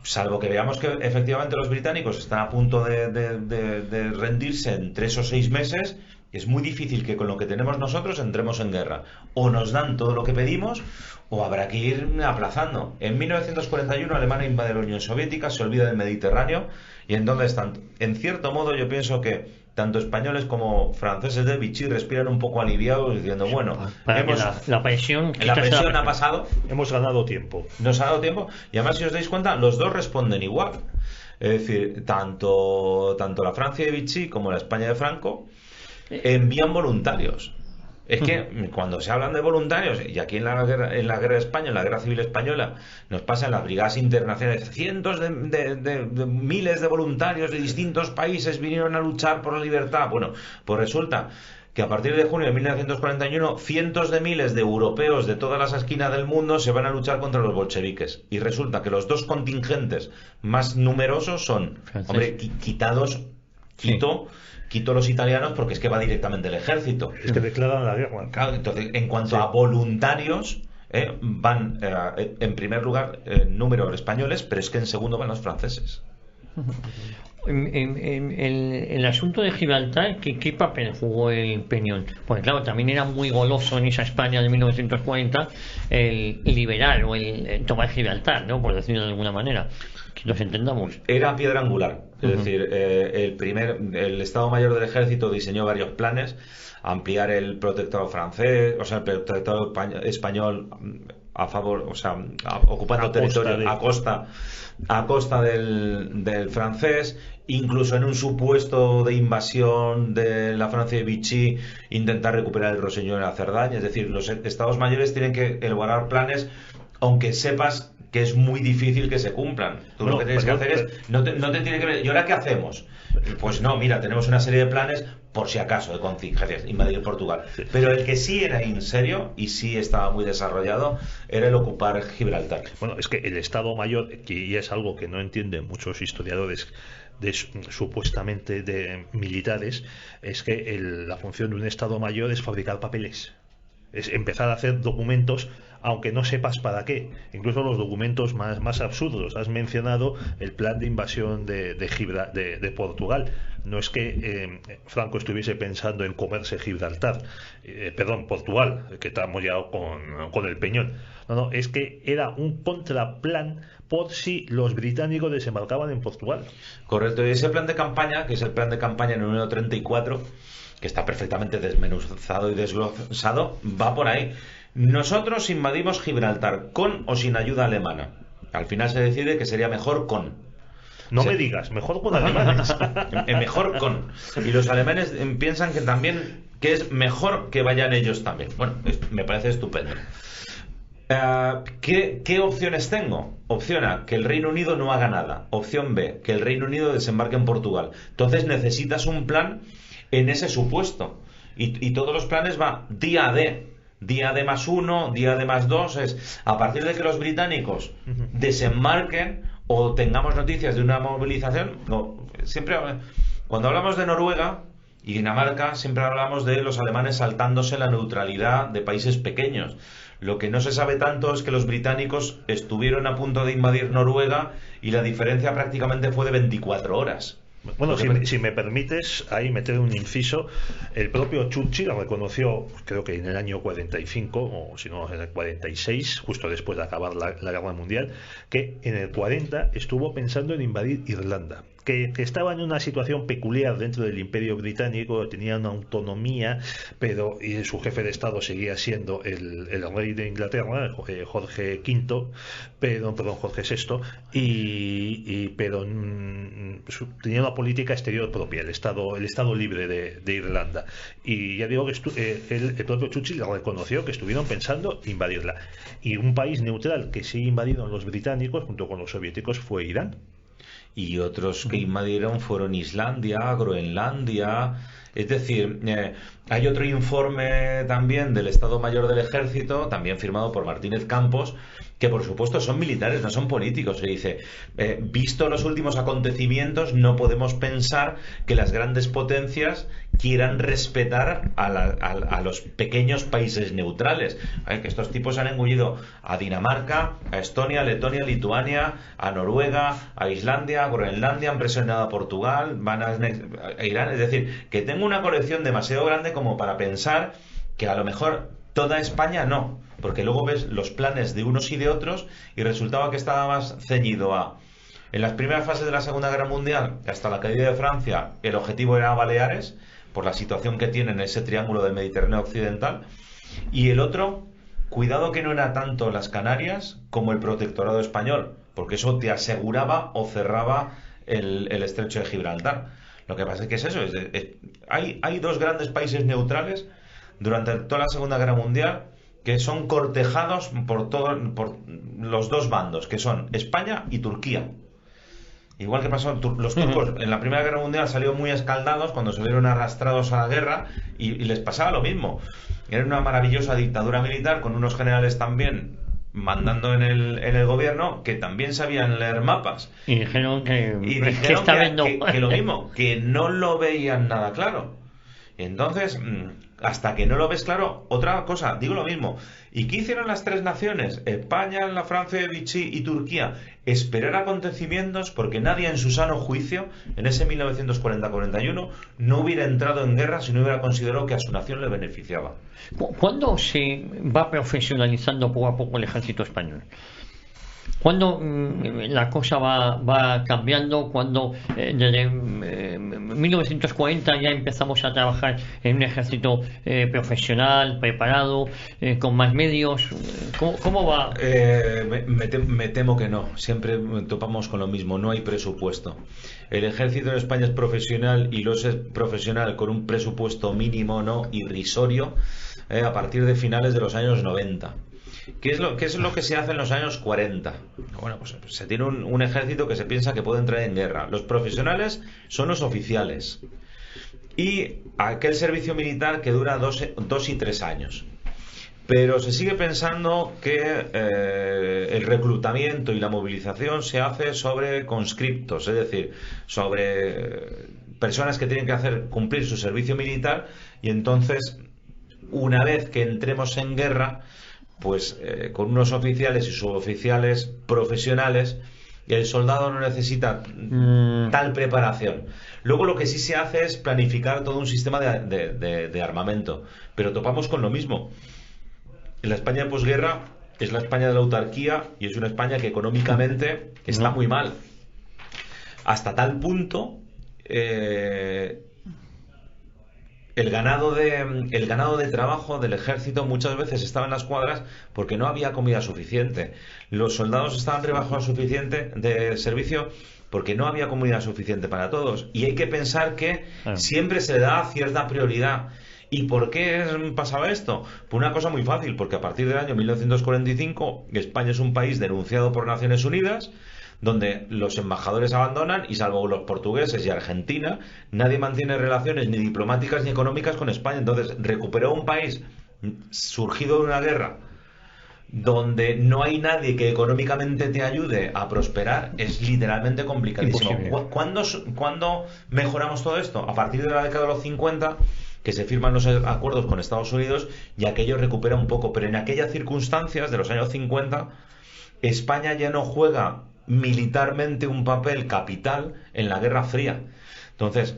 salvo que veamos que efectivamente los británicos están a punto de rendirse en 3 o 6 meses, es muy difícil que con lo que tenemos nosotros entremos en guerra. O nos dan todo lo que pedimos, o habrá que ir aplazando. En 1941 Alemania invade la Unión Soviética, se olvida del Mediterráneo, y en donde están. En cierto modo yo pienso que tanto españoles como franceses de Vichy respiran un poco aliviados diciendo, bueno, la presión ha pasado, hemos ganado tiempo. Nos ha dado tiempo, y además si os dais cuenta, los dos responden igual. Es decir, tanto la Francia de Vichy como la España de Franco envían voluntarios. Es que cuando se hablan de voluntarios, y aquí en la guerra de España, en la guerra civil española, nos pasan las brigadas internacionales, cientos de miles de voluntarios de distintos países vinieron a luchar por la libertad. Bueno, pues resulta que a partir de junio de 1941 cientos de miles de europeos de todas las esquinas del mundo se van a luchar contra los bolcheviques. Y resulta que los dos contingentes más numerosos son, hombre, quito los italianos porque es que va directamente el ejército. Es que declaran la guerra. Claro, entonces, en cuanto a voluntarios, van en primer lugar número españoles, pero es que en segundo van los franceses. El asunto de Gibraltar, ¿qué papel jugó el Peñón? Porque claro, también era muy goloso en esa España de 1940 el liberar o el tomar Gibraltar, ¿no? Por decirlo de alguna manera, que nos entendamos. Era piedra angular, es decir, el Estado Mayor del Ejército diseñó varios planes: ampliar el protectorado francés, o sea, el protectorado español a favor, o sea, ocupando territorio a costa del francés, incluso en un supuesto de invasión de la Francia de Vichy, intentar recuperar el Rosellón y la Cerdaña. Es decir, los estados mayores tienen que elaborar planes, aunque sepas que es muy difícil que se cumplan. Tú lo que tienes que hacer es, no te tiene que ver, ¿y ahora qué hacemos? Pues no, mira, tenemos una serie de planes por si acaso de contingencias, invadir Portugal. Pero el que sí era en serio y sí estaba muy desarrollado era el ocupar Gibraltar. Bueno, es que el Estado Mayor, y es algo que no entienden muchos historiadores supuestamente de militares, es que la función de un Estado Mayor es fabricar papeles, es empezar a hacer documentos, aunque no sepas para qué. Incluso los documentos más absurdos. Has mencionado el plan de invasión de Portugal. No es que Franco estuviese pensando en comerse Gibraltar, Portugal, que estamos ya con el Peñón. No, es que era un contraplan por si los británicos desembarcaban en Portugal. Correcto, y ese plan de campaña, que es el plan de campaña en el número 34, que está perfectamente desmenuzado y desglosado, va por ahí. Nosotros invadimos Gibraltar con o sin ayuda alemana. Al final se decide que sería mejor con. No me digas, mejor con alemanes. Mejor con. Y los alemanes piensan que también que es mejor que vayan ellos también. Bueno, me parece estupendo. ¿Qué opciones tengo? Opción A, que el Reino Unido no haga nada. Opción B, que el Reino Unido desembarque en Portugal. Entonces necesitas un plan en ese supuesto. Y todos los planes va día D más 1, día D más 2. Es a partir de que los británicos desembarquen o tengamos noticias de una movilización. No, siempre cuando hablamos de Noruega, Y Dinamarca, siempre hablamos de los alemanes saltándose la neutralidad de países pequeños. Lo que no se sabe tanto es que los británicos estuvieron a punto de invadir Noruega y la diferencia prácticamente fue de 24 horas. Bueno, si me permites ahí meter un inciso, el propio Churchill reconoció, creo que en el año 45, o si no en el 46, justo después de acabar la Guerra Mundial, que en el 40 estuvo pensando en invadir Irlanda, que estaba en una situación peculiar dentro del Imperio Británico, tenía una autonomía, pero y su jefe de Estado seguía siendo el rey de Inglaterra, Jorge V, Jorge VI, pero tenía una política exterior propia, el Estado libre de Irlanda. Y ya digo que el propio Churchill reconoció que estuvieron pensando invadirla. Y un país neutral que sí invadieron los británicos junto con los soviéticos fue Irán. Y otros que invadieron fueron Islandia, Groenlandia. Es decir, hay otro informe también del Estado Mayor del Ejército, también firmado por Martínez Campos, que por supuesto son militares, no son políticos. Se dice, visto los últimos acontecimientos, no podemos pensar que las grandes potencias quieran respetar a los pequeños países neutrales. Que estos tipos han engullido a Dinamarca, a Estonia, Letonia, Lituania, a Noruega, a Islandia, a Groenlandia, han presionado a Portugal, van a Irán. Es decir, que tengo una colección demasiado grande como para pensar que a lo mejor toda España no, porque luego ves los planes de unos y de otros y resultaba que estaba más ceñido a... En las primeras fases de la Segunda Guerra Mundial, hasta la caída de Francia, el objetivo era Baleares, por la situación que tiene en ese triángulo del Mediterráneo occidental, y el otro, cuidado que no era tanto las Canarias como el protectorado español, porque eso te aseguraba o cerraba el estrecho de Gibraltar. Lo que pasa es que es eso, hay dos grandes países neutrales durante toda la Segunda Guerra Mundial que son cortejados por los dos bandos, que son España y Turquía. Igual que pasó, los turcos en la Primera Guerra Mundial salieron muy escaldados cuando se vieron arrastrados a la guerra y les pasaba lo mismo. Era una maravillosa dictadura militar con unos generales también mandando en el gobierno que también sabían leer mapas. Y dijeron que lo mismo, que no lo veían nada claro. Entonces, hasta que no lo ves claro, otra cosa, digo lo mismo. ¿Y qué hicieron las tres naciones? España, la Francia de Vichy y Turquía. Esperar acontecimientos porque nadie en su sano juicio, en ese 1940-41, no hubiera entrado en guerra si no hubiera considerado que a su nación le beneficiaba. ¿Cuándo se va profesionalizando poco a poco el ejército español? ¿Cuándo la cosa va cambiando? Cuando desde 1940 ya empezamos a trabajar en un ejército profesional, preparado, con más medios. ¿Cómo va? Me temo que no. Siempre topamos con lo mismo. No hay presupuesto. El ejército en España es profesional y lo es profesional con un presupuesto mínimo, no irrisorio, a partir de finales de los años 90. ¿Qué es lo que se hace en los años 40? Bueno, pues se tiene un ejército que se piensa que puede entrar en guerra. Los profesionales son los oficiales. Y aquel servicio militar que dura 2 y 3 años. Pero se sigue pensando que el reclutamiento y la movilización se hace sobre conscriptos, es decir, sobre personas que tienen que cumplir su servicio militar, y entonces, una vez que entremos en guerra, pues con unos oficiales y suboficiales profesionales, el soldado no necesita tal preparación. Luego lo que sí se hace es planificar todo un sistema de armamento, pero topamos con lo mismo. La España de posguerra es la España de la autarquía y es una España que económicamente está muy mal, hasta tal punto el ganado de trabajo del ejército muchas veces estaba en las cuadras porque no había comida suficiente. Los soldados estaban rebajados suficiente de servicio porque no había comida suficiente para todos. Y hay que pensar que siempre se le da cierta prioridad. ¿Y por qué pasaba esto? Pues una cosa muy fácil, porque a partir del año 1945 España es un país denunciado por Naciones Unidas, donde los embajadores abandonan y, salvo los portugueses y Argentina, nadie mantiene relaciones ni diplomáticas ni económicas con España. Entonces recuperó un país surgido de una guerra donde no hay nadie que económicamente te ayude a prosperar, es literalmente complicadísimo. ¿Cuándo mejoramos todo esto? A partir de la década de los 50, que se firman los acuerdos con Estados Unidos y aquello recupera un poco, pero en aquellas circunstancias de los años 50, España ya no juega militarmente un papel capital en la Guerra Fría. Entonces,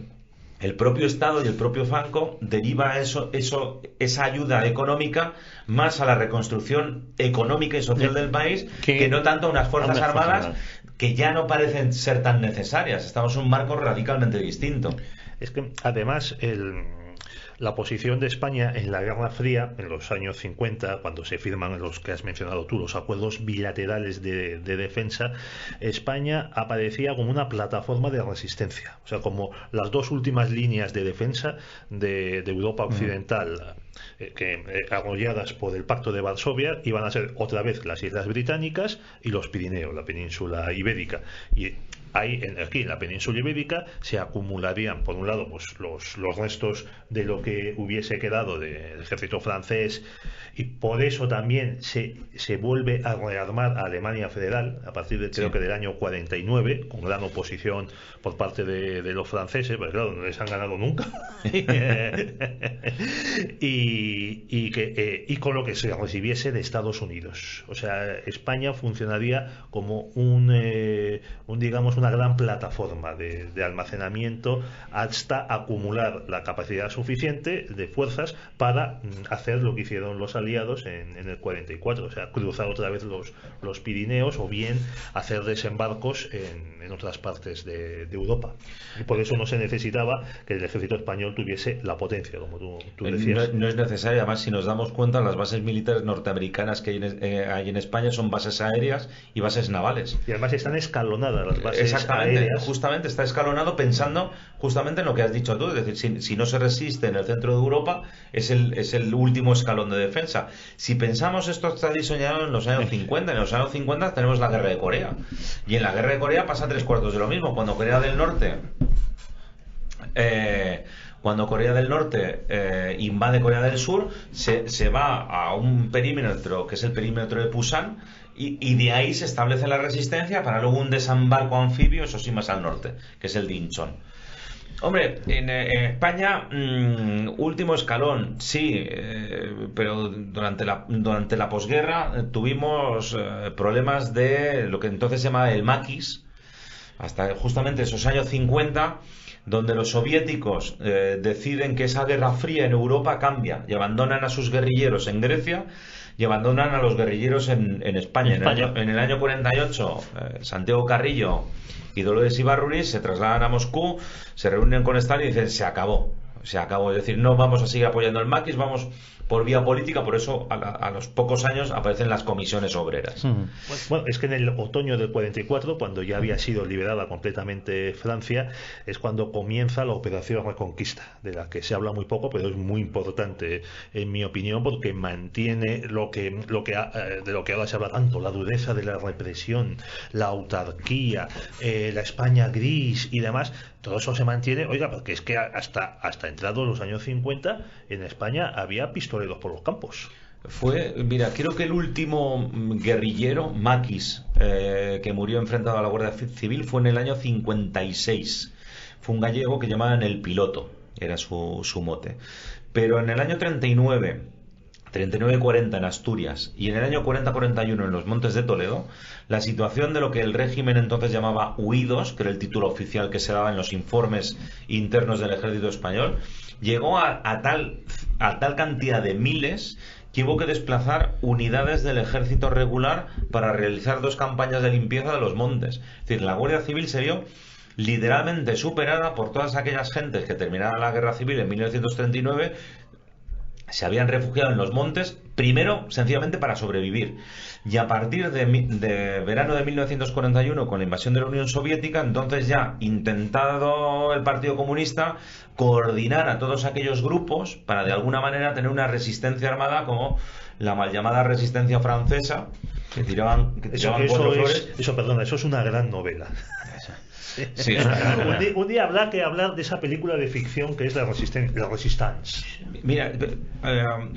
el propio Estado y el propio Franco deriva esa ayuda económica más a la reconstrucción económica y social del país que no tanto a unas fuerzas armadas que ya no parecen ser tan necesarias. Estamos en un marco radicalmente distinto. Es que además la posición de España en la Guerra Fría, en los años 50, cuando se firman los que has mencionado tú, los acuerdos bilaterales de defensa, España aparecía como una plataforma de resistencia. O sea, como las dos últimas líneas de defensa de Europa Occidental, apoyadas por el Pacto de Varsovia, iban a ser otra vez las Islas Británicas y los Pirineos, la península ibérica. Y aquí en la península ibérica se acumularían, por un lado, pues los restos de lo que hubiese quedado del ejército francés, y por eso también se vuelve a rearmar a Alemania Federal a partir de, creo que del año 49, con gran oposición por parte de los franceses, porque claro, no les han ganado nunca. y con lo que se recibiese de Estados Unidos. O sea, España funcionaría como digamos, una gran plataforma de almacenamiento hasta acumular la capacidad suficiente de fuerzas para hacer lo que hicieron los aliados en el 44, o sea, cruzar otra vez los Pirineos o bien hacer desembarcos en otras partes de Europa. Y por eso no se necesitaba que el ejército español tuviese la potencia, como tú decías. No es necesario. Además, si nos damos cuenta, las bases militares norteamericanas que hay en España son bases aéreas y bases navales. Y además están escalonadas las bases Exactamente, aéreas. Justamente está escalonado pensando justamente en lo que has dicho tú, es decir, si no se resiste en el centro de Europa, es el último escalón de defensa. Si pensamos, esto está diseñado en los años 50, en los años 50 tenemos la guerra de Corea, y en la guerra de Corea pasa 3/4 de lo mismo. Cuando Corea del Norte invade Corea del Sur, se va a un perímetro que es el perímetro de Pusan, y de ahí se establece la resistencia para luego un desembarco anfibio, eso sí, más al norte, que es el de Incheon. Hombre, en España, último escalón, sí, pero durante la posguerra tuvimos problemas de lo que entonces se llamaba el maquis, hasta justamente esos años 50, donde los soviéticos deciden que esa guerra fría en Europa cambia y abandonan a sus guerrilleros en Grecia y abandonan a los guerrilleros en España. En el año 48, Santiago Carrillo y Dolores Ibarruri se trasladan a Moscú, se reúnen con Stalin y dicen: se acabó, es decir, no vamos a seguir apoyando el maquis, vamos por vía política. Por eso a los pocos años aparecen las comisiones obreras. Bueno, es que en el otoño del 44, cuando ya había sido liberada completamente Francia, es cuando comienza la Operación Reconquista, de la que se habla muy poco, pero es muy importante en mi opinión, porque mantiene de lo que ahora se habla tanto, la dureza de la represión, la autarquía, la España gris y demás. Todo eso se mantiene, oiga, porque es que hasta entrados los años 50 en España había pistoleros por los campos. Mira, creo que el último guerrillero, maquis, que murió enfrentado a la Guardia Civil fue en el año 56. Fue un gallego que llamaban el Piloto, era su mote. Pero en el año 39-40 en Asturias y en el año 40-41 en los Montes de Toledo, la situación de lo que el régimen entonces llamaba huidos, que era el título oficial que se daba en los informes internos del ejército español, llegó a tal cantidad de miles que hubo que desplazar unidades del ejército regular para realizar 2 campañas de limpieza de los montes. Es decir, la Guardia Civil se vio literalmente superada por todas aquellas gentes que terminaron la guerra civil en 1939, se habían refugiado en los montes, primero sencillamente para sobrevivir, y a partir de verano de 1941, con la invasión de la Unión Soviética, entonces ya intentado el Partido Comunista coordinar a todos aquellos grupos para de alguna manera tener una resistencia armada como la mal llamada resistencia francesa, que tiraban cuatro flores. Eso es una gran novela. Sí, un día habrá que hablar de esa película de ficción que es La Resistance. Mira,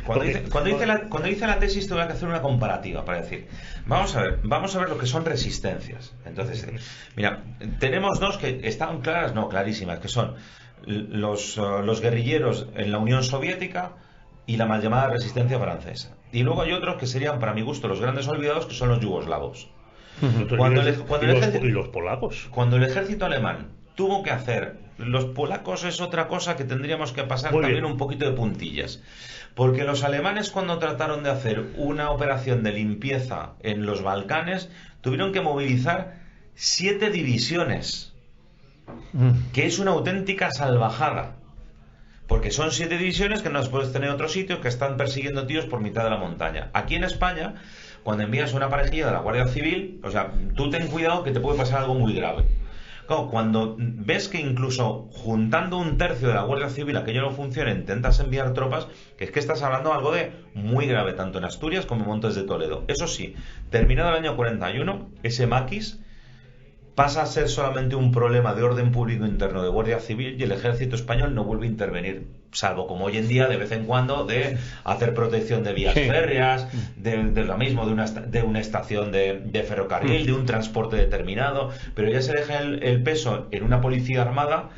cuando hice la tesis tuve que hacer una comparativa para decir, vamos a ver lo que son resistencias. Entonces, mira, tenemos dos que están clarísimas, que son los guerrilleros en la Unión Soviética y la mal llamada resistencia francesa. Y luego hay otros que serían, para mi gusto, los grandes olvidados, que son los yugoslavos. Y los polacos. Cuando el ejército alemán tuvo que hacer, los polacos es otra cosa que tendríamos que pasar también un poquito de puntillas, porque los alemanes, cuando trataron de hacer una operación de limpieza en los Balcanes, tuvieron que movilizar 7 divisiones, que es una auténtica salvajada, porque son 7 divisiones que no las puedes tener en otro sitio, que están persiguiendo tíos por mitad de la montaña. Aquí en España, cuando envías una parejilla de la Guardia Civil, o sea, tú ten cuidado que te puede pasar algo muy grave. Claro, cuando ves que incluso juntando un tercio de la Guardia Civil aquello no funciona, intentas enviar tropas, que es que estás hablando de algo de muy grave, tanto en Asturias como en Montes de Toledo. Eso sí, terminado el año 41, ese maquis pasa a ser solamente un problema de orden público interno de Guardia Civil y el ejército español no vuelve a intervenir, salvo como hoy en día de vez en cuando de hacer protección de vías férreas, de lo mismo, de una estación de ferrocarril, de un transporte determinado, pero ya se deja el peso en una policía armada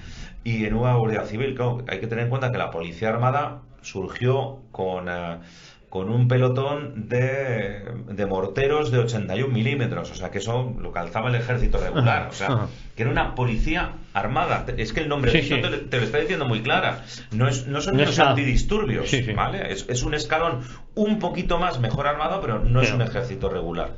y en una Guardia Civil. Claro, hay que tener en cuenta que la policía armada surgió con un pelotón de morteros de 81 milímetros, o sea que eso lo calzaba el ejército regular, o sea que era una policía armada. Es que el nombre te lo está diciendo muy clara, no son los antidisturbios, ¿vale? Es un escalón un poquito más mejor armado, pero no es un ejército regular.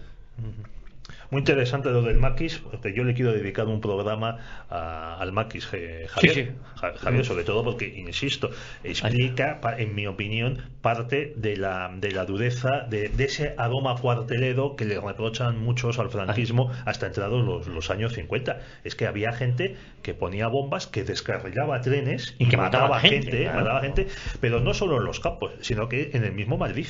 Muy interesante lo del maquis, porque yo le quiero dedicar un programa al maquis, Javier. Javier, sobre todo porque, insisto, explica, en mi opinión, parte de la dureza de ese aroma cuartelero que le reprochan muchos al franquismo hasta entrados los años 50. Es que había gente que ponía bombas, que descarrilaba trenes y que mataba gente, pero no solo en los campos, sino que en el mismo Madrid.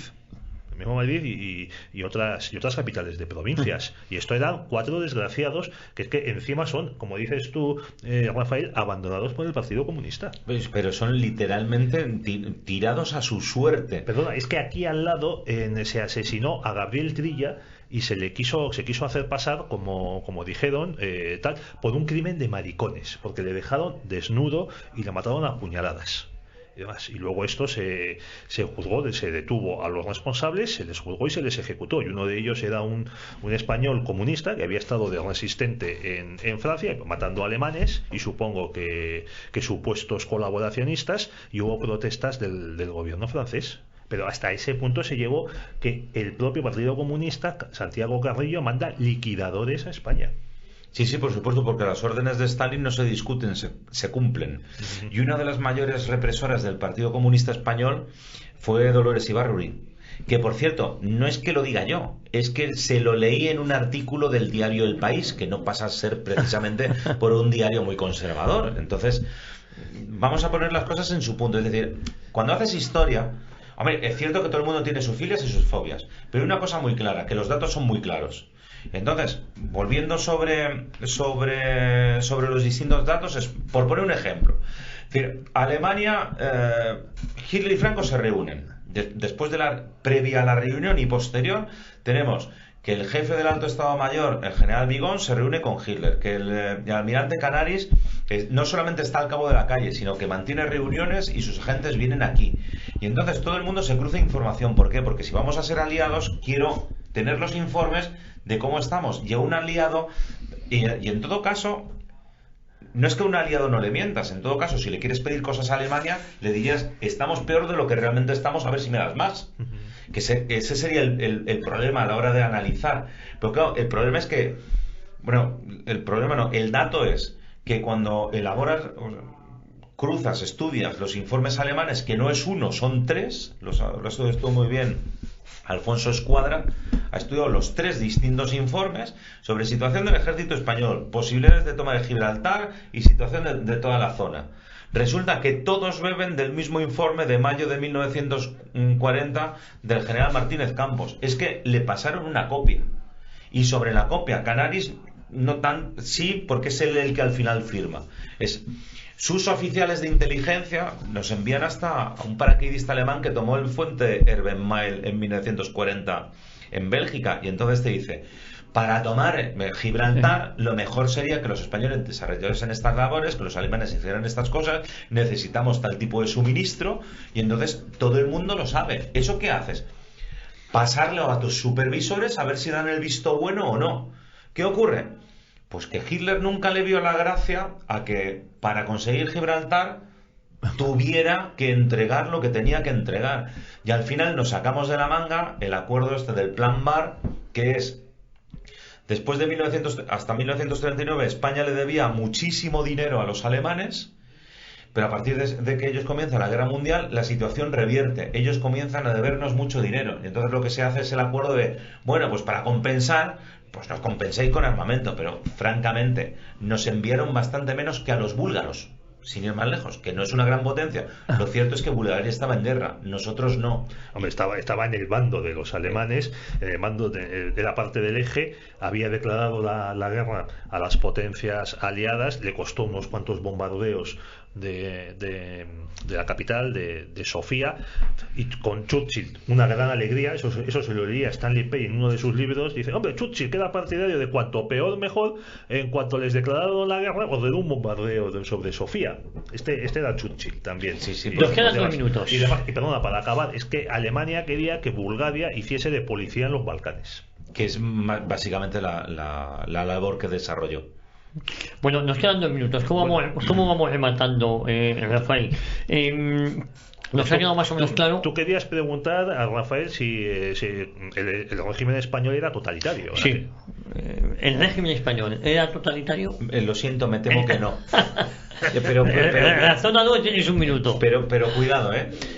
Y otras capitales de provincias. Y esto eran 4 desgraciados que es que encima son, como dices tú, Rafael, abandonados por el Partido Comunista. Pero son literalmente tirados a su suerte. Perdona, es que aquí al lado se asesinó a Gabriel Trilla y se quiso hacer pasar, como dijeron, por un crimen de maricones, porque le dejaron desnudo y le mataron a puñaladas. Y luego esto se juzgó, se detuvo a los responsables, se les juzgó y se les ejecutó. Y uno de ellos era un español comunista que había estado de resistente en Francia, matando alemanes y supongo que supuestos colaboracionistas, y hubo protestas del gobierno francés. Pero hasta ese punto se llevó que el propio Partido Comunista, Santiago Carrillo, manda liquidadores a España. Sí, por supuesto, porque las órdenes de Stalin no se discuten, se cumplen. Y una de las mayores represoras del Partido Comunista Español fue Dolores Ibárruri, que por cierto, no es que lo diga yo, es que se lo leí en un artículo del diario El País, que no pasa a ser precisamente por un diario muy conservador. Entonces, vamos a poner las cosas en su punto. Es decir, cuando haces historia, hombre, es cierto que todo el mundo tiene sus filias y sus fobias, pero hay una cosa muy clara, que los datos son muy claros. Entonces, volviendo sobre los distintos datos, es por poner un ejemplo. Es decir, Alemania, Hitler y Franco se reúnen. Después de previa a la reunión y posterior, tenemos que el jefe del Alto Estado Mayor, el general Vigón, se reúne con Hitler, que el almirante Canaris no solamente está al cabo de la calle, sino que mantiene reuniones y sus agentes vienen aquí. Y entonces todo el mundo se cruza información. ¿Por qué? Porque si vamos a ser aliados, quiero tener los informes de cómo estamos. Y a un aliado, y en todo caso, no es que a un aliado no le mientas, en todo caso, si le quieres pedir cosas a Alemania, le dirías, estamos peor de lo que realmente estamos, a ver si me das más. Que ese sería el problema a la hora de analizar. Pero claro, el problema es que, el dato es que cuando elaboras, cruzas, estudias los informes alemanes, que no es uno, son 3, lo ha estudiado muy bien Alfonso Escuadra, ha estudiado los 3 distintos informes sobre situación del ejército español, posibilidades de toma de Gibraltar y situación de toda la zona. Resulta que todos beben del mismo informe de mayo de 1940 del general Martínez Campos. Es que le pasaron una copia. Y sobre la copia, Canaris no tan sí, porque es él el que al final firma. Sus oficiales de inteligencia nos envían hasta a un paracaidista alemán que tomó el puente Erbenmael en 1940 en Bélgica, y entonces te dice: para tomar Gibraltar, lo mejor sería que los españoles desarrollasen estas labores, que los alemanes hicieran estas cosas, necesitamos tal tipo de suministro, y entonces todo el mundo lo sabe. ¿Eso qué haces? Pasarlo a tus supervisores a ver si dan el visto bueno o no. ¿Qué ocurre? Pues que Hitler nunca le vio la gracia a que para conseguir Gibraltar tuviera que entregar lo que tenía que entregar. Y al final nos sacamos de la manga el acuerdo del Plan Bar, que es: después de hasta 1939 España le debía muchísimo dinero a los alemanes, pero a partir de que ellos comienzan la guerra mundial, la situación revierte. Ellos comienzan a debernos mucho dinero. Y entonces lo que se hace es el acuerdo de: bueno, pues para compensar, pues nos compenséis con armamento. Pero francamente nos enviaron bastante menos que a los búlgaros, sin ir más lejos, que no es una gran potencia. Lo cierto es que Bulgaria estaba en guerra, nosotros no. Hombre, estaba en el bando de los alemanes, en el bando de la parte del eje. Había declarado la guerra a las potencias aliadas. Le costó unos cuantos bombardeos de la capital, de Sofía, y con Churchill una gran alegría. Eso se lo leía Stanley Pei en uno de sus libros. Dice: hombre, Churchill, que era partidario de cuanto peor mejor. En cuanto les declararon la guerra, ordenó un bombardeo sobre Sofía. Este era Churchill también. Sí, nos quedan 2 minutos. Y perdona, para acabar, es que Alemania quería que Bulgaria hiciese de policía en los Balcanes, que es básicamente la labor que desarrolló. Bueno, nos quedan 2 minutos. ¿Cómo vamos rematando, Rafael? Nos ha quedado más o menos claro. Tú querías preguntar a Rafael si el régimen español era totalitario. Sí. ¿El régimen español era totalitario? Lo siento, me temo que no. Pero razónalo, tienes 1 minuto. Pero cuidado,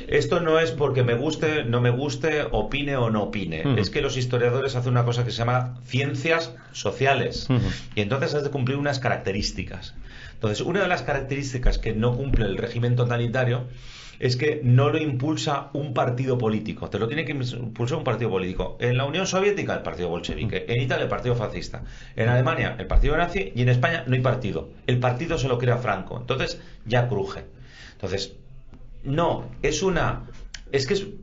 esto no es porque me guste, no me guste, opine o no opine. Es que los historiadores hacen una cosa que se llama ciencias sociales. Y entonces has de cumplir unas características. Entonces, una de las características que no cumple el régimen totalitario es que no lo impulsa un partido político. Te lo tiene que impulsar un partido político. En la Unión Soviética, el partido bolchevique. En Italia, el partido fascista. En Alemania, el partido nazi. Y en España no hay partido. El partido se lo crea Franco. Entonces ya cruje. Entonces, no,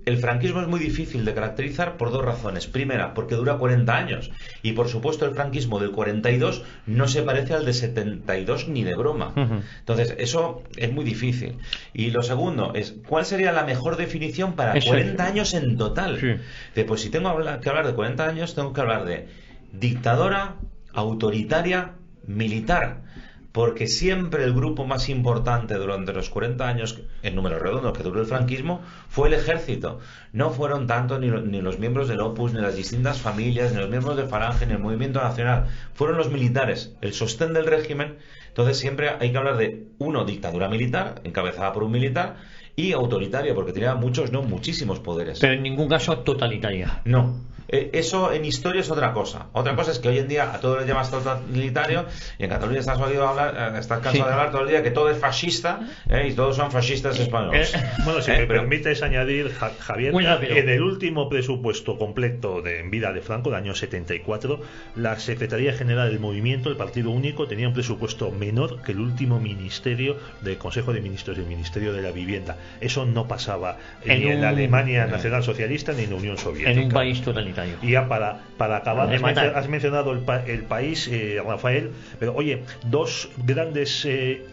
el franquismo es muy difícil de caracterizar por 2 razones. Primera, porque dura 40 años. Y por supuesto el franquismo del 42 no se parece al de 72 ni de broma. Entonces eso es muy difícil. Y lo segundo es: ¿cuál sería la mejor definición para 40 años en total? Sí. Pues si tengo que hablar de 40 años, tengo que hablar de dictadora, autoritaria, militar. Porque siempre el grupo más importante durante los 40 años, en número redondo, que duró el franquismo, fue el ejército. No fueron tanto ni los miembros del Opus, ni las distintas familias, ni los miembros de Falange, ni el Movimiento Nacional. Fueron los militares, el sostén del régimen. Entonces siempre hay que hablar de, dictadura militar, encabezada por un militar, y autoritaria, porque tenía muchísimos poderes. Pero en ningún caso totalitaria. No. Eso en historia es otra cosa. Otra cosa es que hoy en día a todo le llamas totalitario, y en Cataluña estás cansado de hablar todo el día que todo es fascista, y todos son fascistas españoles. Bueno, si me permites añadir, Javier, en el último presupuesto completo en vida de Franco, del año 74, la Secretaría General del Movimiento, el Partido Único, tenía un presupuesto menor que el último ministerio del Consejo de Ministros, el Ministerio de la Vivienda. Eso no pasaba ni en la Alemania nacional socialista ni en la Unión Soviética. En un país totalitario. Y ya para acabar, has mencionado el país, Rafael, pero oye, 2 grandes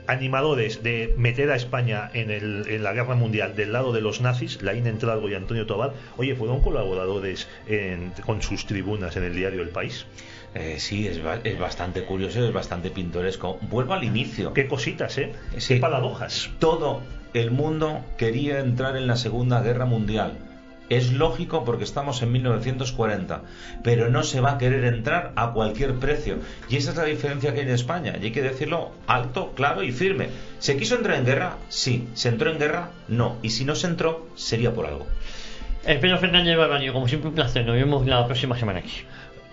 animadores de meter a España en la guerra mundial del lado de los nazis, Laín Entralgo y Antonio Tobar, oye, fueron colaboradores con sus tribunas en el diario El País. Sí, es bastante curioso, es bastante pintoresco. Vuelvo al inicio. Qué cositas, Sí. Qué paradojas. Todo el mundo quería entrar en la Segunda Guerra Mundial. Es lógico porque estamos en 1940, pero no se va a querer entrar a cualquier precio. Y esa es la diferencia que hay en España, y hay que decirlo alto, claro y firme. ¿Se quiso entrar en guerra? Sí. ¿Se entró en guerra? No. Y si no se entró, sería por algo. Pedro Fernández Barbadillo, como siempre un placer. Nos vemos la próxima semana aquí.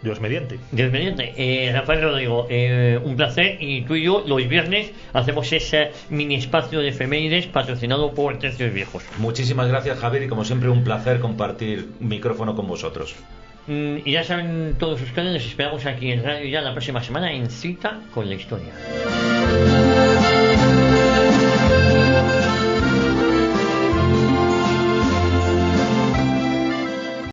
Dios mediante. Dios mediante. Rafael Rodrigo, un placer, y tú y yo los viernes hacemos ese mini espacio de efemérides patrocinado por Tercios Viejos. Muchísimas gracias, Javier, y como siempre un placer compartir micrófono con vosotros. Y ya saben todos ustedes, les esperamos aquí en Radio Ya la próxima semana en Cita con la Historia.